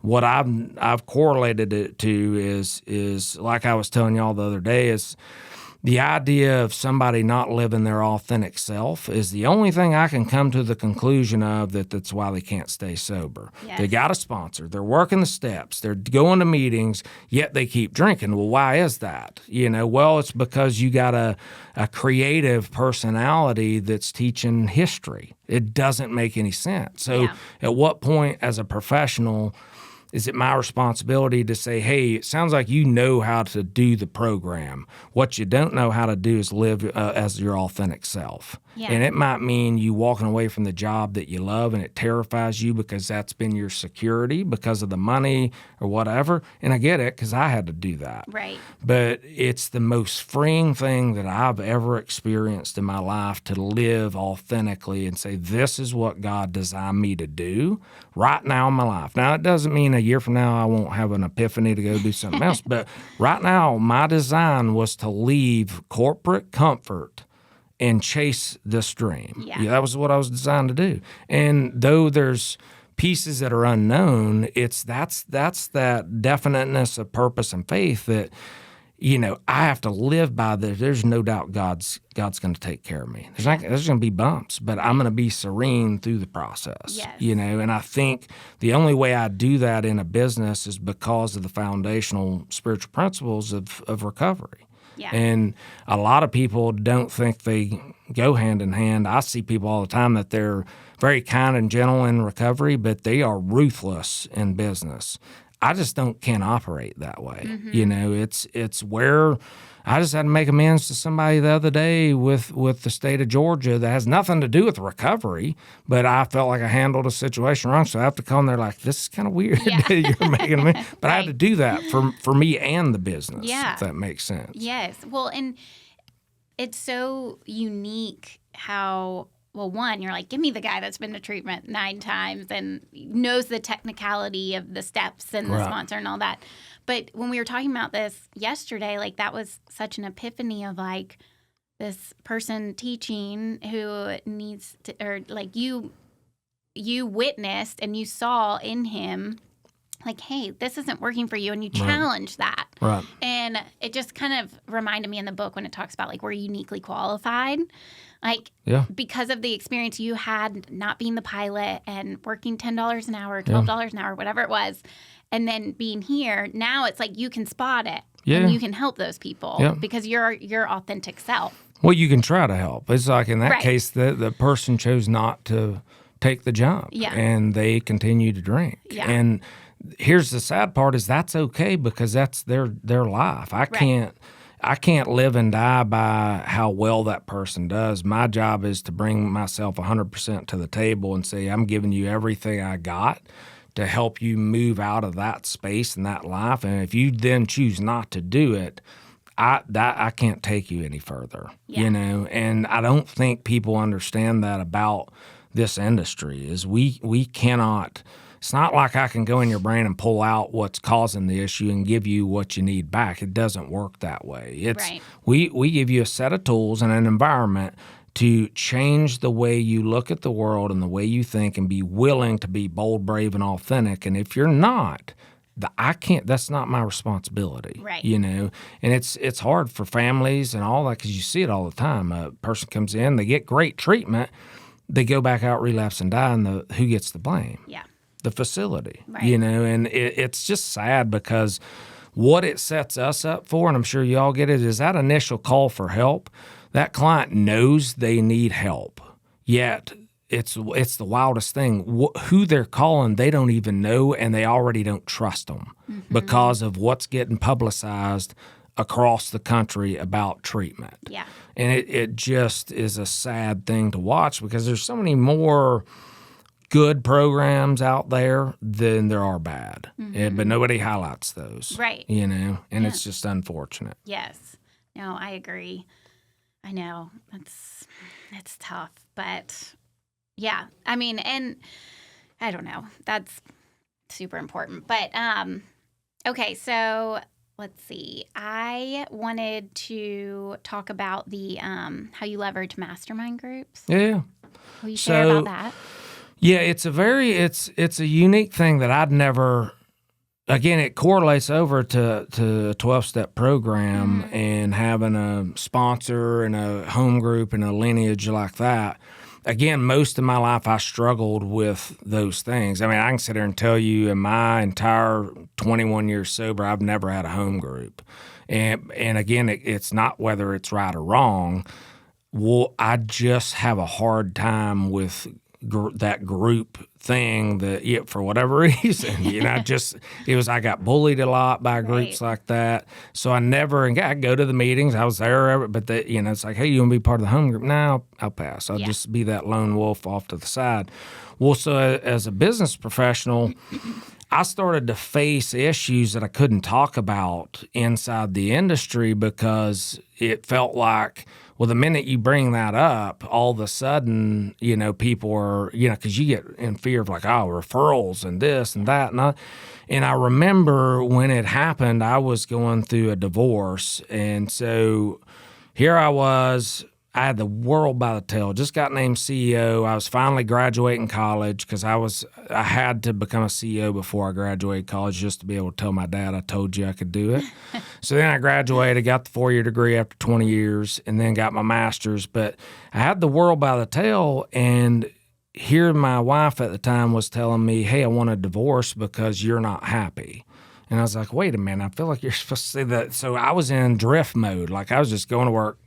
what I've correlated it to is like I was telling y'all the other day, is the idea of somebody not living their authentic self is the only thing I can come to the conclusion of that's why they can't stay sober. Yes. They got a sponsor. They're working the steps. They're going to meetings, yet they keep drinking. Well, why is that? Well, it's because you got a creative personality that's teaching history. It doesn't make any sense. So at what point as a professional is it my responsibility to say, hey, it sounds like you know how to do the program. What you don't know how to do is live as your authentic self. Yeah. And it might mean you walking away from the job that you love and it terrifies you because that's been your security because of the money or whatever. And I get it because I had to do that. Right. But it's the most freeing thing that I've ever experienced in my life to live authentically and say, this is what God designed me to do right now in my life. Now, it doesn't mean a year from now I won't have an epiphany to go do something else. But right now, my design was to leave corporate comfort and chase this dream. Yeah. That was what I was designed to do. And though there's pieces that are unknown, that's that definiteness of purpose and faith that, I have to live by. There's no doubt God's going to take care of me. There's going to be bumps, but I'm going to be serene through the process. Yes. And I think the only way I do that in a business is because of the foundational spiritual principles of recovery. Yeah. And a lot of people don't think they go hand in hand. I see people all the time that they're very kind and gentle in recovery, but they are ruthless in business. I just can't operate that way. Mm-hmm. It's where I just had to make amends to somebody the other day with the state of Georgia that has nothing to do with recovery, but I felt like I handled a situation wrong. So I have to call them. They're like, this is kind of weird. Yeah. You're making me. But Right. I had to do that for me and the business, Yeah. if that makes sense. Yes. Well, and it's so unique how, well, one, you're like, give me the guy that's been to treatment 9 times and knows the technicality of the steps and the Right. sponsor and all that. But when we were talking about this yesterday, like that was such an epiphany of like this person teaching who needs to, or like you witnessed and you saw in him like, hey, this isn't working for you, and you challenge that. Right. And it just kind of reminded me in the book when it talks about like we're uniquely qualified. Like, because of the experience you had not being the pilot and working $10 an hour, $12 an hour, whatever it was, and then being here, now it's like you can spot it and you can help those people because you're your authentic self. Well, you can try to help. It's like in that Right. case, the person chose not to take the jump and they continue to drink. Yeah. And here's the sad part is that's okay because that's their life. I can't live and die by how well that person does. My job is to bring myself 100% to the table and say, I'm giving you everything I got to help you move out of that space and that life. And if you then choose not to do it, I can't take you any further, and I don't think people understand that about this industry is we cannot. It's not like I can go in your brain and pull out what's causing the issue and give you what you need back. It doesn't work that way. It's we give you a set of tools and an environment to change the way you look at the world and the way you think and be willing to be bold, brave, and authentic. And if you're not, that's not my responsibility. Right. And it's hard for families and all that because you see it all the time. A person comes in, they get great treatment, they go back out, relapse, and die, and who gets the blame? Yeah. The facility, Right. And it's just sad because what it sets us up for, and I'm sure you all get it, is that initial call for help. That client knows they need help, yet it's the wildest thing. Who they're calling, they don't even know, and they already don't trust them because of what's getting publicized across the country about treatment. Yeah. And it just is a sad thing to watch because there's so many more good programs out there than there are bad. But nobody highlights those. Right. And it's just unfortunate. Yes. No, I agree. I know it's tough, but yeah, I mean, and I don't know. That's super important. But okay, so let's see. I wanted to talk about the how you leverage mastermind groups. Yeah. Will you share about that? Yeah, it's a unique thing that I'd never. Again, it correlates over to a 12-step program and having a sponsor and a home group and a lineage like that. Again, most of my life I struggled with those things. I mean, I can sit there and tell you in my entire 21 years sober, I've never had a home group. And again, it's not whether it's right or wrong. Well, I just have a hard time with that group thing that for whatever reason, I got bullied a lot by groups like that. So I go to the meetings. I was there, but it's like, hey, you want to be part of the home group? No, I'll pass. I'll just be that lone wolf off to the side. Well, so as a business professional, I started to face issues that I couldn't talk about inside the industry because it felt like, well, the minute you bring that up, all of a sudden, people are, because you get in fear of like, referrals and this and that. And I remember when it happened, I was going through a divorce. And so here I was. I had the world by the tail, just got named CEO. I was finally graduating college because I had to become a CEO before I graduated college just to be able to tell my dad I told you I could do it. So then I graduated, got the 4-year degree after 20 years, and then got my master's. But I had the world by the tail, and here my wife at the time was telling me, hey, I want a divorce because you're not happy. And I was like, wait a minute, I feel like you're supposed to say that. So I was in drift mode. Like I was just going to work,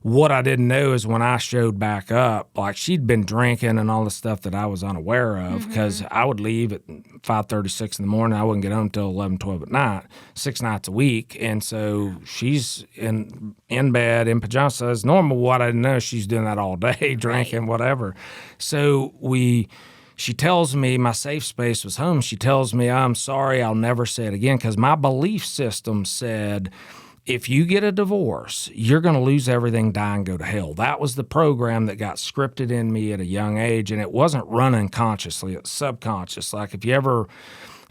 What I didn't know is when I showed back up, like she'd been drinking and all the stuff that I was unaware of because I would leave at 5:36 in the morning. I wouldn't get home till 11, 12 at night, 6 nights a week. And so she's in bed in pajamas. So it's normal. What I didn't know, she's doing that all day, drinking, whatever. So she tells me my safe space was home. She tells me, I'm sorry, I'll never say it again because my belief system said, if you get a divorce, you're going to lose everything, die, and go to hell. That was the program that got scripted in me at a young age, and it wasn't running consciously. It was subconscious. Like if you ever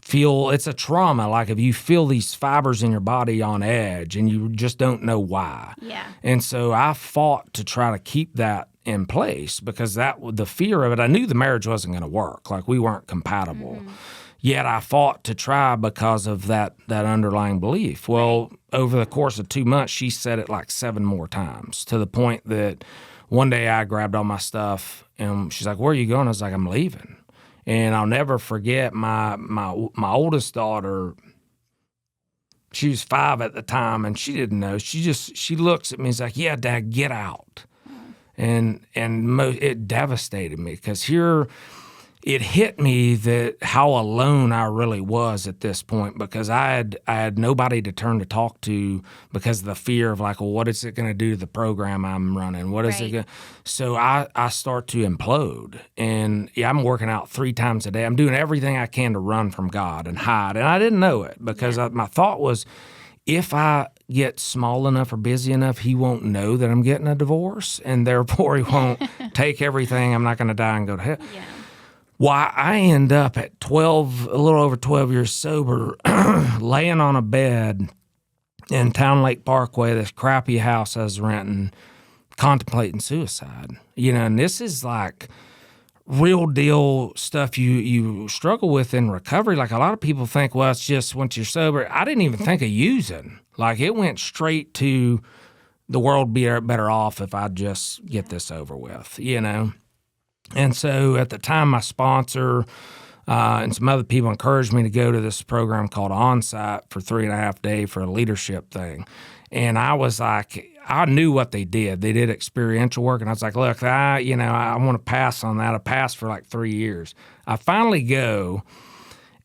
feel, it's a trauma, like if you feel these fibers in your body on edge and you just don't know why. Yeah. And so I fought to try to keep that in place because the fear of it, I knew the marriage wasn't going to work. Like we weren't compatible. Yet I fought to try because of that underlying belief. Well, over the course of 2 months, she said it like 7 more times to the point that one day I grabbed all my stuff and she's like, where are you going? I was like, I'm leaving. And I'll never forget my oldest daughter. She was 5 at the time and she didn't know. She looks at me and is like, yeah, Dad, get out. And it devastated me because here it hit me that how alone I really was at this point because I had nobody to turn to talk to because of the fear of like, well, what is it going to do to the program I'm running? What is it going to? So I start to implode. And I'm working out 3 times a day. I'm doing everything I can to run from God and hide. And I didn't know it because my thought was, if I get small enough or busy enough, he won't know that I'm getting a divorce, and therefore he won't take everything. I'm not going to die and go to hell. Yeah. Well, I end up at a little over 12 years sober, laying on a bed in Town Lake Parkway, this crappy house I was renting, contemplating suicide. And this is like real deal stuff you struggle with in recovery. Like a lot of people think, well, it's just once you're sober. I didn't even think of using. Like it went straight to the world be better off if I just get this over with, And so at the time, my sponsor and some other people encouraged me to go to this program called Onsite for 3.5 days for a leadership thing. And I was like, I knew what they did. They did experiential work. And I was like, look, I want to pass on that. I passed for like 3 years. I finally go.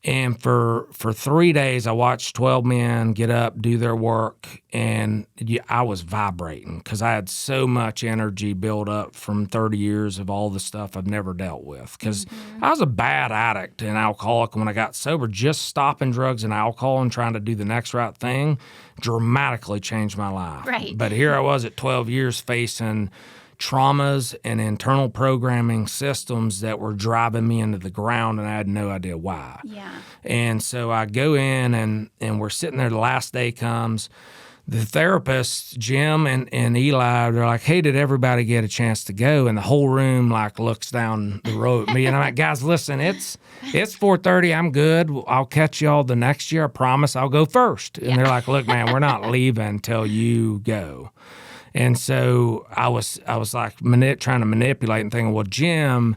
And for 3 days, I watched 12 men get up, do their work, and I was vibrating because I had so much energy built up from 30 years of all the stuff I've never dealt with. Because I was a bad addict and alcoholic when I got sober. Just stopping drugs and alcohol and trying to do the next right thing dramatically changed my life. Right. But here I was at 12 years facing traumas and internal programming systems that were driving me into the ground, and I had no idea why. Yeah. And so I go in, and we're sitting there. The last day comes. The therapists, Jim and Eli, they're like, hey, did everybody get a chance to go? And the whole room like looks down the road at me. And I'm like, guys, listen, it's 4:30. I'm good. I'll catch y'all the next year. I promise I'll go first. And they're like, look, man, we're not leaving until you go. And so I was like trying to manipulate and thinking, well, Jim,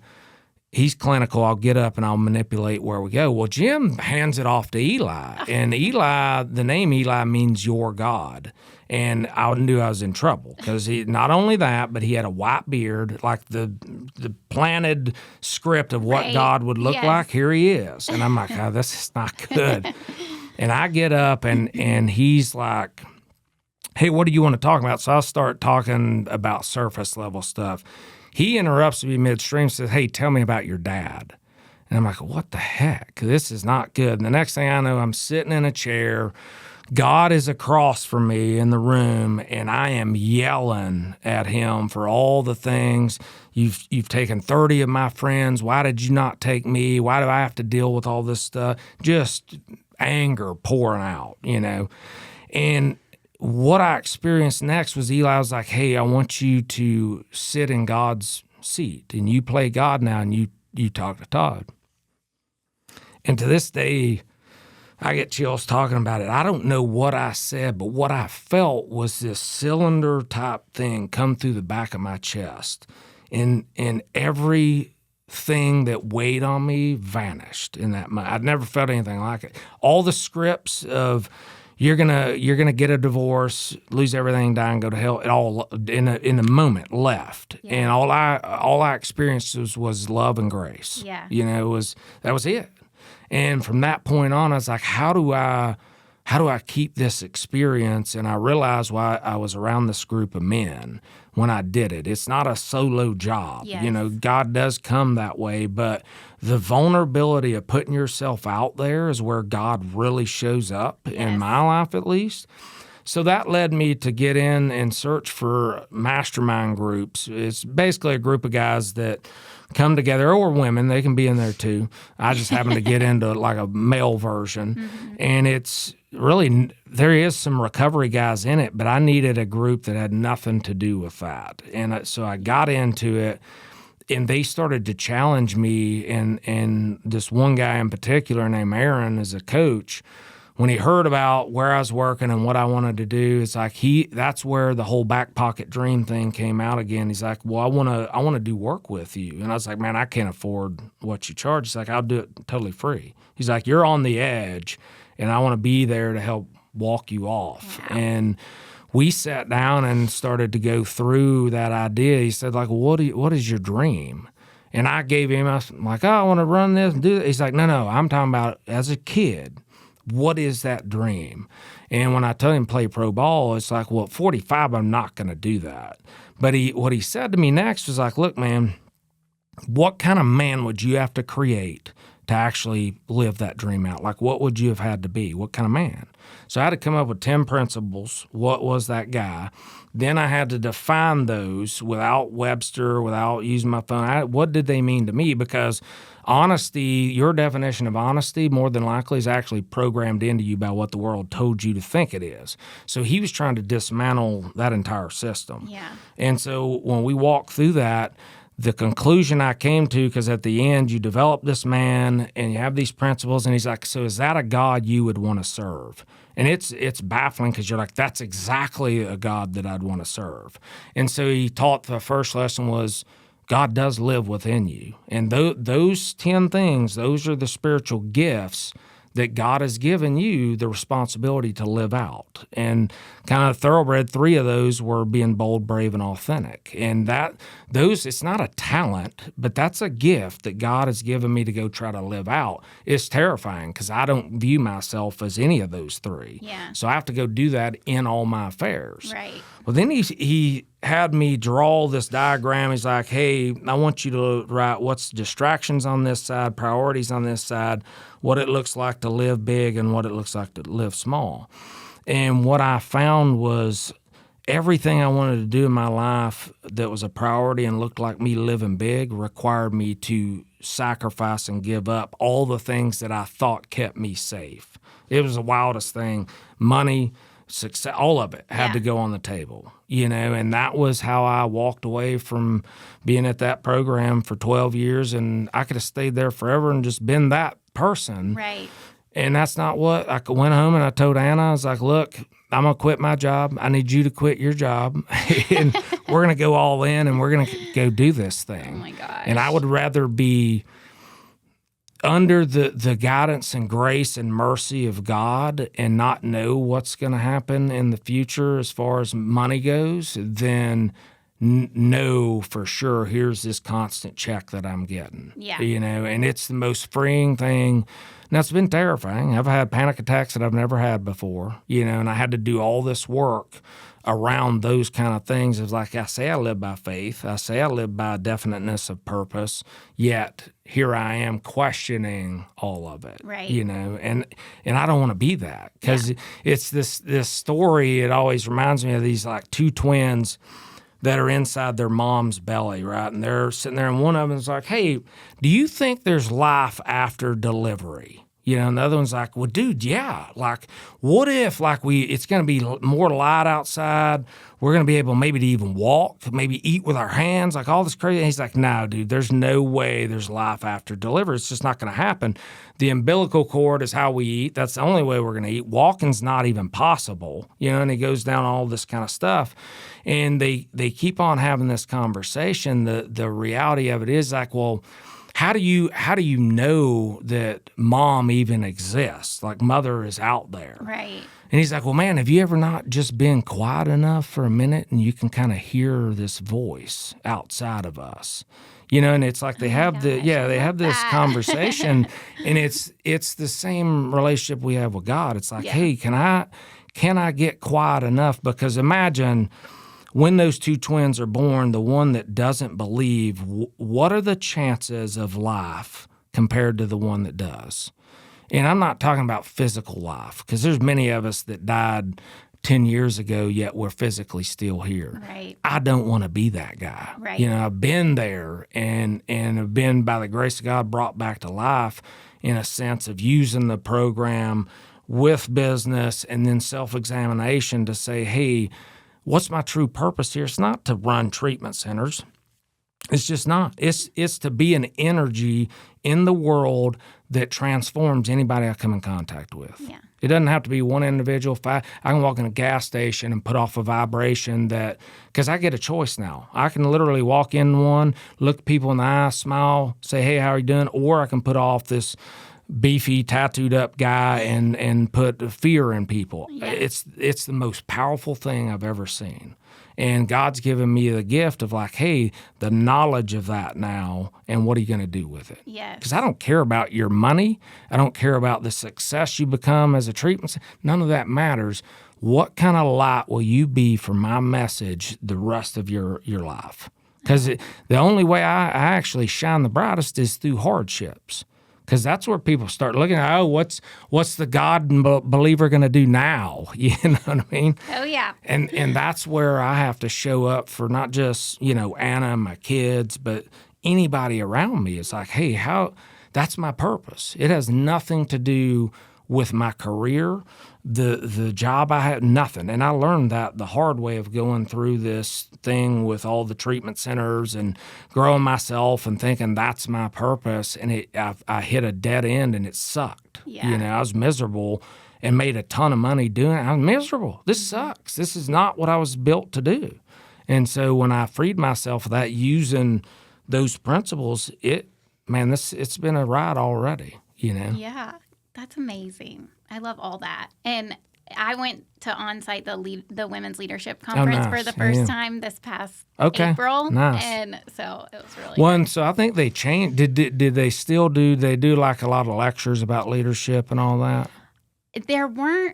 he's clinical. I'll get up and I'll manipulate where we go. Well, Jim hands it off to Eli. And Eli, the name Eli means your God. And I knew I was in trouble because he, not only that, but he had a white beard, like the planted script of what God would look like. Here he is. And I'm like, oh, this is not good. And I get up and he's like, hey, what do you want to talk about? So I'll start talking about surface level stuff. He interrupts me midstream, says, hey, tell me about your dad. And I'm like, what the heck? This is not good. And the next thing I know, I'm sitting in a chair. God is across from me in the room, and I am yelling at him for all the things. You've taken 30 of my friends. Why did you not take me? Why do I have to deal with all this stuff? Just anger pouring out, And what I experienced next was Eli was like, hey, I want you to sit in God's seat, and you play God now, and you talk to Todd. And to this day, I get chills talking about it. I don't know what I said, but what I felt was this cylinder type thing come through the back of my chest. And everything that weighed on me vanished in that moment. I'd never felt anything like it. All the scripts of you're gonna get a divorce, lose everything, die, and go to hell. It all in the moment left, and all I experienced was love and grace. Yeah, that was it. And from that point on, I was like, how do I keep this experience? And I realized why I was around this group of men when I did it. It's not a solo job. Yes. God does come that way, but the vulnerability of putting yourself out there is where God really shows up, in my life at least. So that led me to get in and search for mastermind groups. It's basically a group of guys that come together, or women, they can be in there too. I just happen to get into like a male version. Mm-hmm. And it's really, there is some recovery guys in it, but I needed a group that had nothing to do with that. And so I got into it, and they started to challenge me. And this one guy in particular named Aaron is a coach. When he heard about where I was working and what I wanted to do, it's like that's where the whole back pocket dream thing came out again. He's like, well, I want to do work with you. And I was like, man, I can't afford what you charge. He's like, I'll do it totally free. He's like, you're on the edge, and I want to be there to help walk you off. Wow. And we sat down and started to go through that idea. He said, like, well, what is your dream? And I gave him, I'm like, oh, I want to run this and do that. He's like, no, I'm talking about as a kid. What is that dream? And when I told him play pro ball, it's like, well, at 45, I'm not going to do that. But what he said to me next was like, look, man, what kind of man would you have to create to actually live that dream out? Like, what would you have had to be? What kind of man? So I had to come up with 10 principles. What was that guy? Then I had to define those without Webster, without using my phone. What did they mean to me? Because honesty, your definition of honesty, more than likely is actually programmed into you by what the world told you to think it is. So he was trying to dismantle that entire system. Yeah. And so when we walked through that, the conclusion I came to, because at the end you develop this man and you have these principles, and he's like, so is that a God you would want to serve? And it's baffling because you're like, that's exactly a God that I'd want to serve. And so he taught, the first lesson was, God does live within you. And those 10 things, those are the spiritual gifts that God has given you the responsibility to live out. And kind of thoroughbred, 3 of those were being bold, brave, and authentic. And it's not a talent, but that's a gift that God has given me to go try to live out. It's terrifying because I don't view myself as any of those 3. Yeah. So I have to go do that in all my affairs. Right. Well, then he had me draw this diagram. He's like, hey, I want you to write what's distractions on this side, priorities on this side, what it looks like to live big and what it looks like to live small. And what I found was everything I wanted to do in my life that was a priority and looked like me living big required me to sacrifice and give up all the things that I thought kept me safe. It was the wildest thing. Money, success, all of it had to go on the table, and that was how I walked away from being at that program for 12 years, and I could have stayed there forever and just been that person. Right. And that's not what I went home and I told Anna, I was like, look, I'm going to quit my job. I need you to quit your job. And we're going to go all in and we're going to go do this thing. Oh, my gosh. And I would rather be under the guidance and grace and mercy of God and not know what's going to happen in the future as far as money goes than know for sure here's this constant check that I'm getting. Yeah. And it's the most freeing thing. Now, it's been terrifying. I've had panic attacks that I've never had before, and I had to do all this work around those kind of things. It's like I say I live by faith. I say I live by definiteness of purpose, yet here I am questioning all of it, right. And I don't want to be that because it's this story. It always reminds me of these like two twins that are inside their mom's belly, right? And they're sitting there, and one of them is like, hey, do you think there's life after delivery? And the other one's like, well, dude, yeah. Like, what if, it's going to be more light outside. We're going to be able maybe to even walk, maybe eat with our hands, like all this crazy. And he's like, no, dude, there's no way there's life after delivery. It's just not going to happen. The umbilical cord is how we eat. That's the only way we're going to eat. Walking's not even possible, and he goes down all this kind of stuff. And they keep on having this conversation. The reality of it is like, well, how do you know that mom even exists? Like mother is out there. Right. And he's like, well, man, have you ever not just been quiet enough for a minute and you can kind of hear this voice outside of us? And it's like they have this conversation and it's the same relationship we have with God. It's like, hey, can I get quiet enough? Because imagine when those two twins are born, the one that doesn't believe, what are the chances of life compared to the one that does? And I'm not talking about physical life, because there's many of us that died 10 years ago, yet we're physically still here. Right. I don't want to be that guy. Right. I've been there and have been, by the grace of God, brought back to life in a sense of using the program with business and then self-examination to say, hey, what's my true purpose here? It's not to run treatment centers. It's just not. It's to be an energy in the world that transforms anybody I come in contact with. Yeah. It doesn't have to be one individual. I can walk in a gas station and put off a vibration because I get a choice now. I can literally walk in one, look people in the eye, smile, say, hey, how are you doing? Or I can put off this beefy, tattooed up guy and put fear in people. Yeah. It's the most powerful thing I've ever seen. And God's given me the gift of like, hey, the knowledge of that now, and what are you going to do with it? Yes. Because I don't care about your money. I don't care about the success you become as a treatment. None of that matters. What kind of light will you be for my message the rest of your life? Because the only way I actually shine the brightest is through hardships. Because that's where people start looking at, what's the God believer going to do now? You know what I mean? Oh, yeah. And that's where I have to show up for not just, Anna and my kids, but anybody around me. It's like, hey, that's my purpose. It has nothing to do with my career, the job I had, nothing. And I learned that the hard way of going through this thing with all the treatment centers and growing myself and thinking that's my purpose. And I hit a dead end and it sucked. Yeah. I was miserable and made a ton of money doing it. I was miserable. This sucks. This is not what I was built to do. And so when I freed myself of that using those principles, it's been a ride already, Yeah. That's amazing. I love all that. And I went to on-site the Women's Leadership Conference for the first time this past April. Nice. And so it was really good. So I think they changed. Did they still do like a lot of lectures about leadership and all that? There were,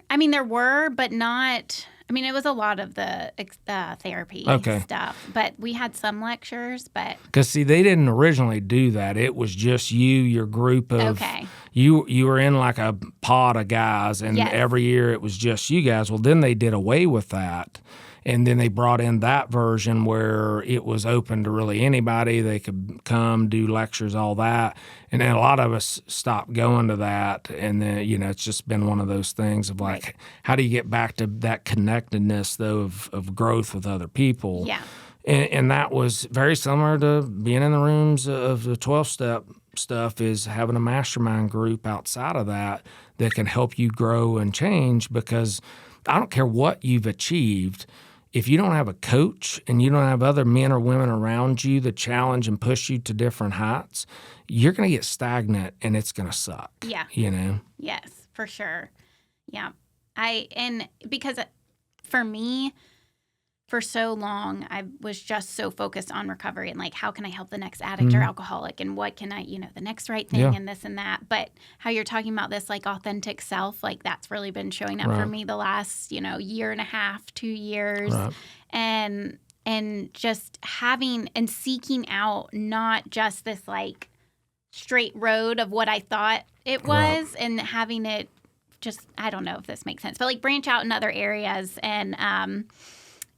but not... it was a lot of the therapy stuff, but we had some lectures, but... Because, see, they didn't originally do that. It was just your group of... Okay. You were in like a pod of guys, and every year it was just you guys. Well, then they did away with that, And then they brought in that version where it was open to really anybody. They could come, do lectures, all that. And then a lot of us stopped going to that. And then, it's just been one of those things of like, how do you get back to that connectedness, though, of growth with other people? Yeah. And that was very similar to being in the rooms of the 12-step stuff, is having a mastermind group outside of that can help you grow and change, because I don't care what you've achieved. If you don't have a coach and you don't have other men or women around you that challenge and push you to different heights, you're going to get stagnant and it's going to suck. Yeah. Yes, for sure. Yeah. Because for me, for so long, I was just so focused on recovery and like, how can I help the next addict or alcoholic, and what can I, the next right thing and this and that. But how you're talking about this like authentic self, like that's really been showing up for me the last, year and a half, 2 years. Right. And just having and seeking out not just this like straight road of what I thought it was, and having it just, I don't know if this makes sense, but like branch out in other areas.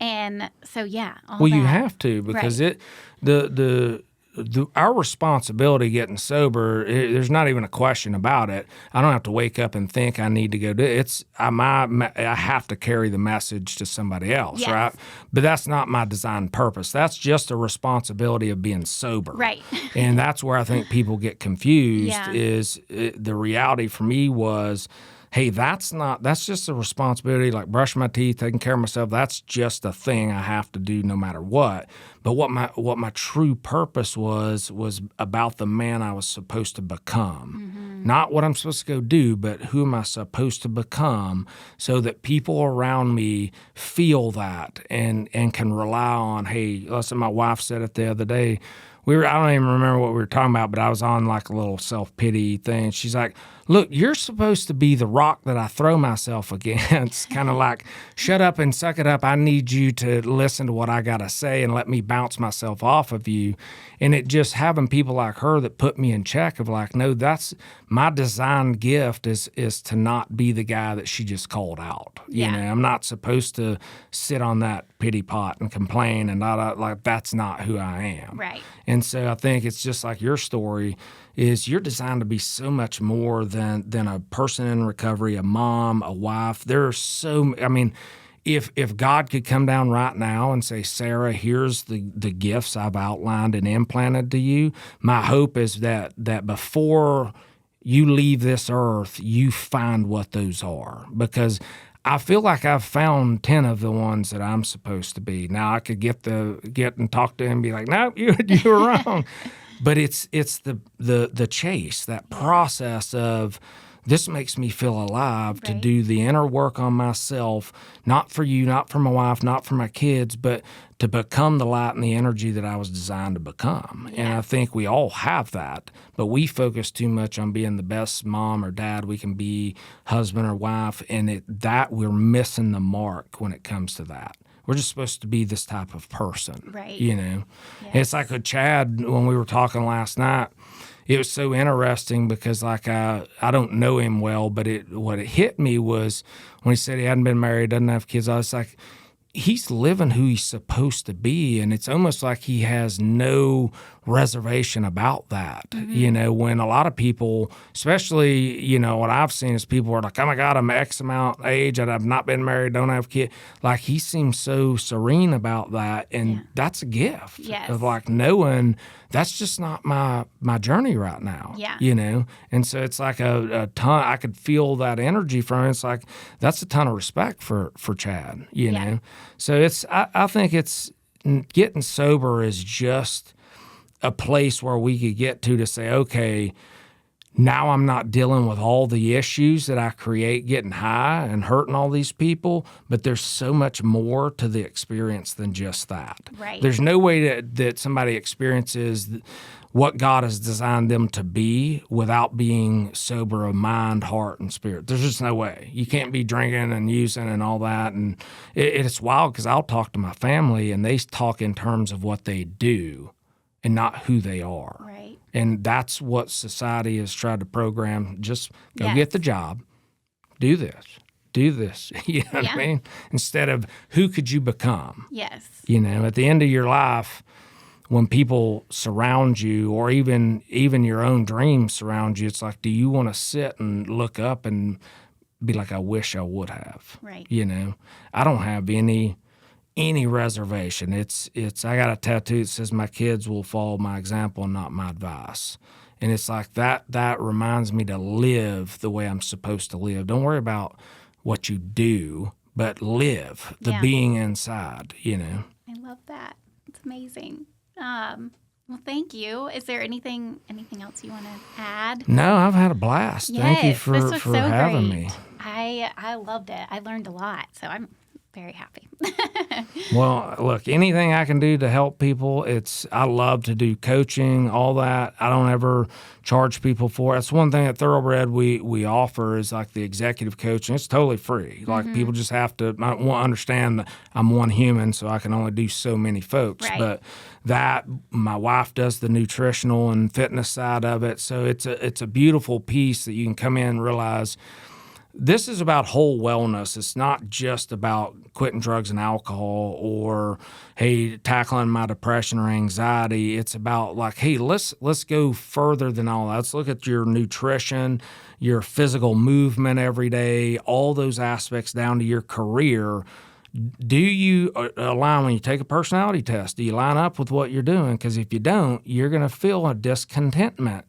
And so, yeah. You have to, because our responsibility getting sober, there's not even a question about it. I don't have to wake up and think I need to go do it. I have to carry the message to somebody else, right? But that's not my design purpose. That's just a responsibility of being sober. Right. And that's where I think people get confused, the reality for me was, hey, that's just a responsibility, like brushing my teeth, taking care of myself. That's just a thing I have to do no matter what. But what my true purpose was about the man I was supposed to become. Mm-hmm. Not what I'm supposed to go do, but who am I supposed to become, so that people around me feel that and can rely on, hey, listen, my wife said it the other day. I don't even remember what we were talking about, but I was on like a little self-pity thing. She's like, look, you're supposed to be the rock that I throw myself against. Kind of like, shut up and suck it up. I need you to listen to what I got to say and let me bounce myself off of you. And it just having people like her that put me in check of like, no, that's my design gift is to not be the guy that she just called out. I'm not supposed to sit on that pity pot and complain and not like, that's not who I am. Right. And so I think it's just like your story is you're designed to be so much more than a person in recovery, a mom, a wife. There are if God could come down right now and say, Sarah, here's the gifts I've outlined and implanted to you, my hope is that before you leave this earth, you find what those are. Because I feel like I've found 10 of the ones that I'm supposed to be. Now I could get and talk to him and be like, no, you were wrong. But it's the chase, that process of this makes me feel alive to do the inner work on myself, not for you, not for my wife, not for my kids, but to become the light and the energy that I was designed to become. Yeah. And I think we all have that, but we focus too much on being the best mom or dad we can be, husband or wife, and we're missing the mark when it comes to that. We're just supposed to be this type of person, right? Yes. It's like with Chad, when we were talking last night, it was so interesting because like I don't know him well, but what it hit me was when he said he hadn't been married, doesn't have kids. I was like, he's living who he's supposed to be, and it's almost like he has no reservation about that. Mm-hmm. When a lot of people, especially, what I've seen is people are like, oh my God, I'm X amount age and I've not been married, don't have kids. Like he seems so serene about that, and that's a gift. Yes. Of like knowing that's just not my journey right now. Yeah. And so it's like a ton. I could feel that energy from it. It's like that's a ton of respect for Chad. You know. So I think it's getting sober is just a place where we could get to say, okay, now I'm not dealing with all the issues that I create getting high and hurting all these people, but there's so much more to the experience than just that. Right. There's no way that somebody experiences what God has designed them to be without being sober of mind, heart, and spirit. There's just no way. You can't be drinking and using and all that. And it's wild because I'll talk to my family and they talk in terms of what they do and not who they are. Right. And that's what society has tried to program. Just go get the job, do this, do this. You know what I mean? Instead of who could you become? Yes. You know, at the end of your life, when people surround you, or even your own dreams surround you, it's like, do you want to sit and look up and be like, I wish I would have? Right. You know, I don't have any reservation. It's I got a tattoo that says my kids will follow my example and not my advice. And it's like that reminds me to live the way I'm supposed to live. Don't worry about what you do, but live the being inside, you know. I love that. It's amazing. Well, thank you. Is there anything else you want to add? No, I've had a blast. Yes, Thank you for this was so having great. me. I loved it. I learned a lot, so I'm very happy. Well, look, anything I can do to help people, I love to do coaching, all that. I don't ever charge people for it. That's one thing at Thoroughbred we offer is like the executive coaching. It's totally free. Like people just have to understand that I'm one human, so I can only do so many folks. Right. But my wife does the nutritional and fitness side of it. So it's a beautiful piece that you can come in and realize this is about whole wellness. It's not just about quitting drugs and alcohol or, hey, tackling my depression or anxiety. It's about like, hey, let's go further than all that. Let's look at your nutrition, your physical movement every day, all those aspects down to your career. Do you align when you take a personality test? Do you line up with what you're doing? Because if you don't, you're going to feel a discontentment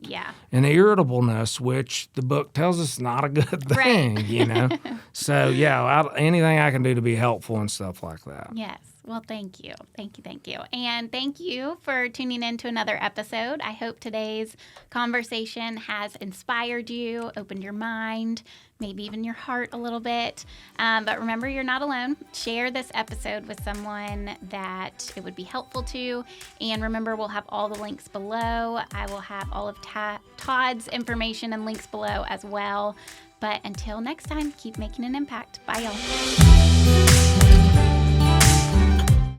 and irritableness, which the book tells us is not a good thing, you know? So, anything I can do to be helpful and stuff like that. Yes. Well, thank you. Thank you. Thank you. And thank you for tuning in to another episode. I hope today's conversation has inspired you, opened your mind, maybe even your heart a little bit. But remember, you're not alone. Share this episode with someone that it would be helpful to. And remember, we'll have all the links below. I will have all of Todd's information and links below as well. But until next time, keep making an impact. Bye, y'all.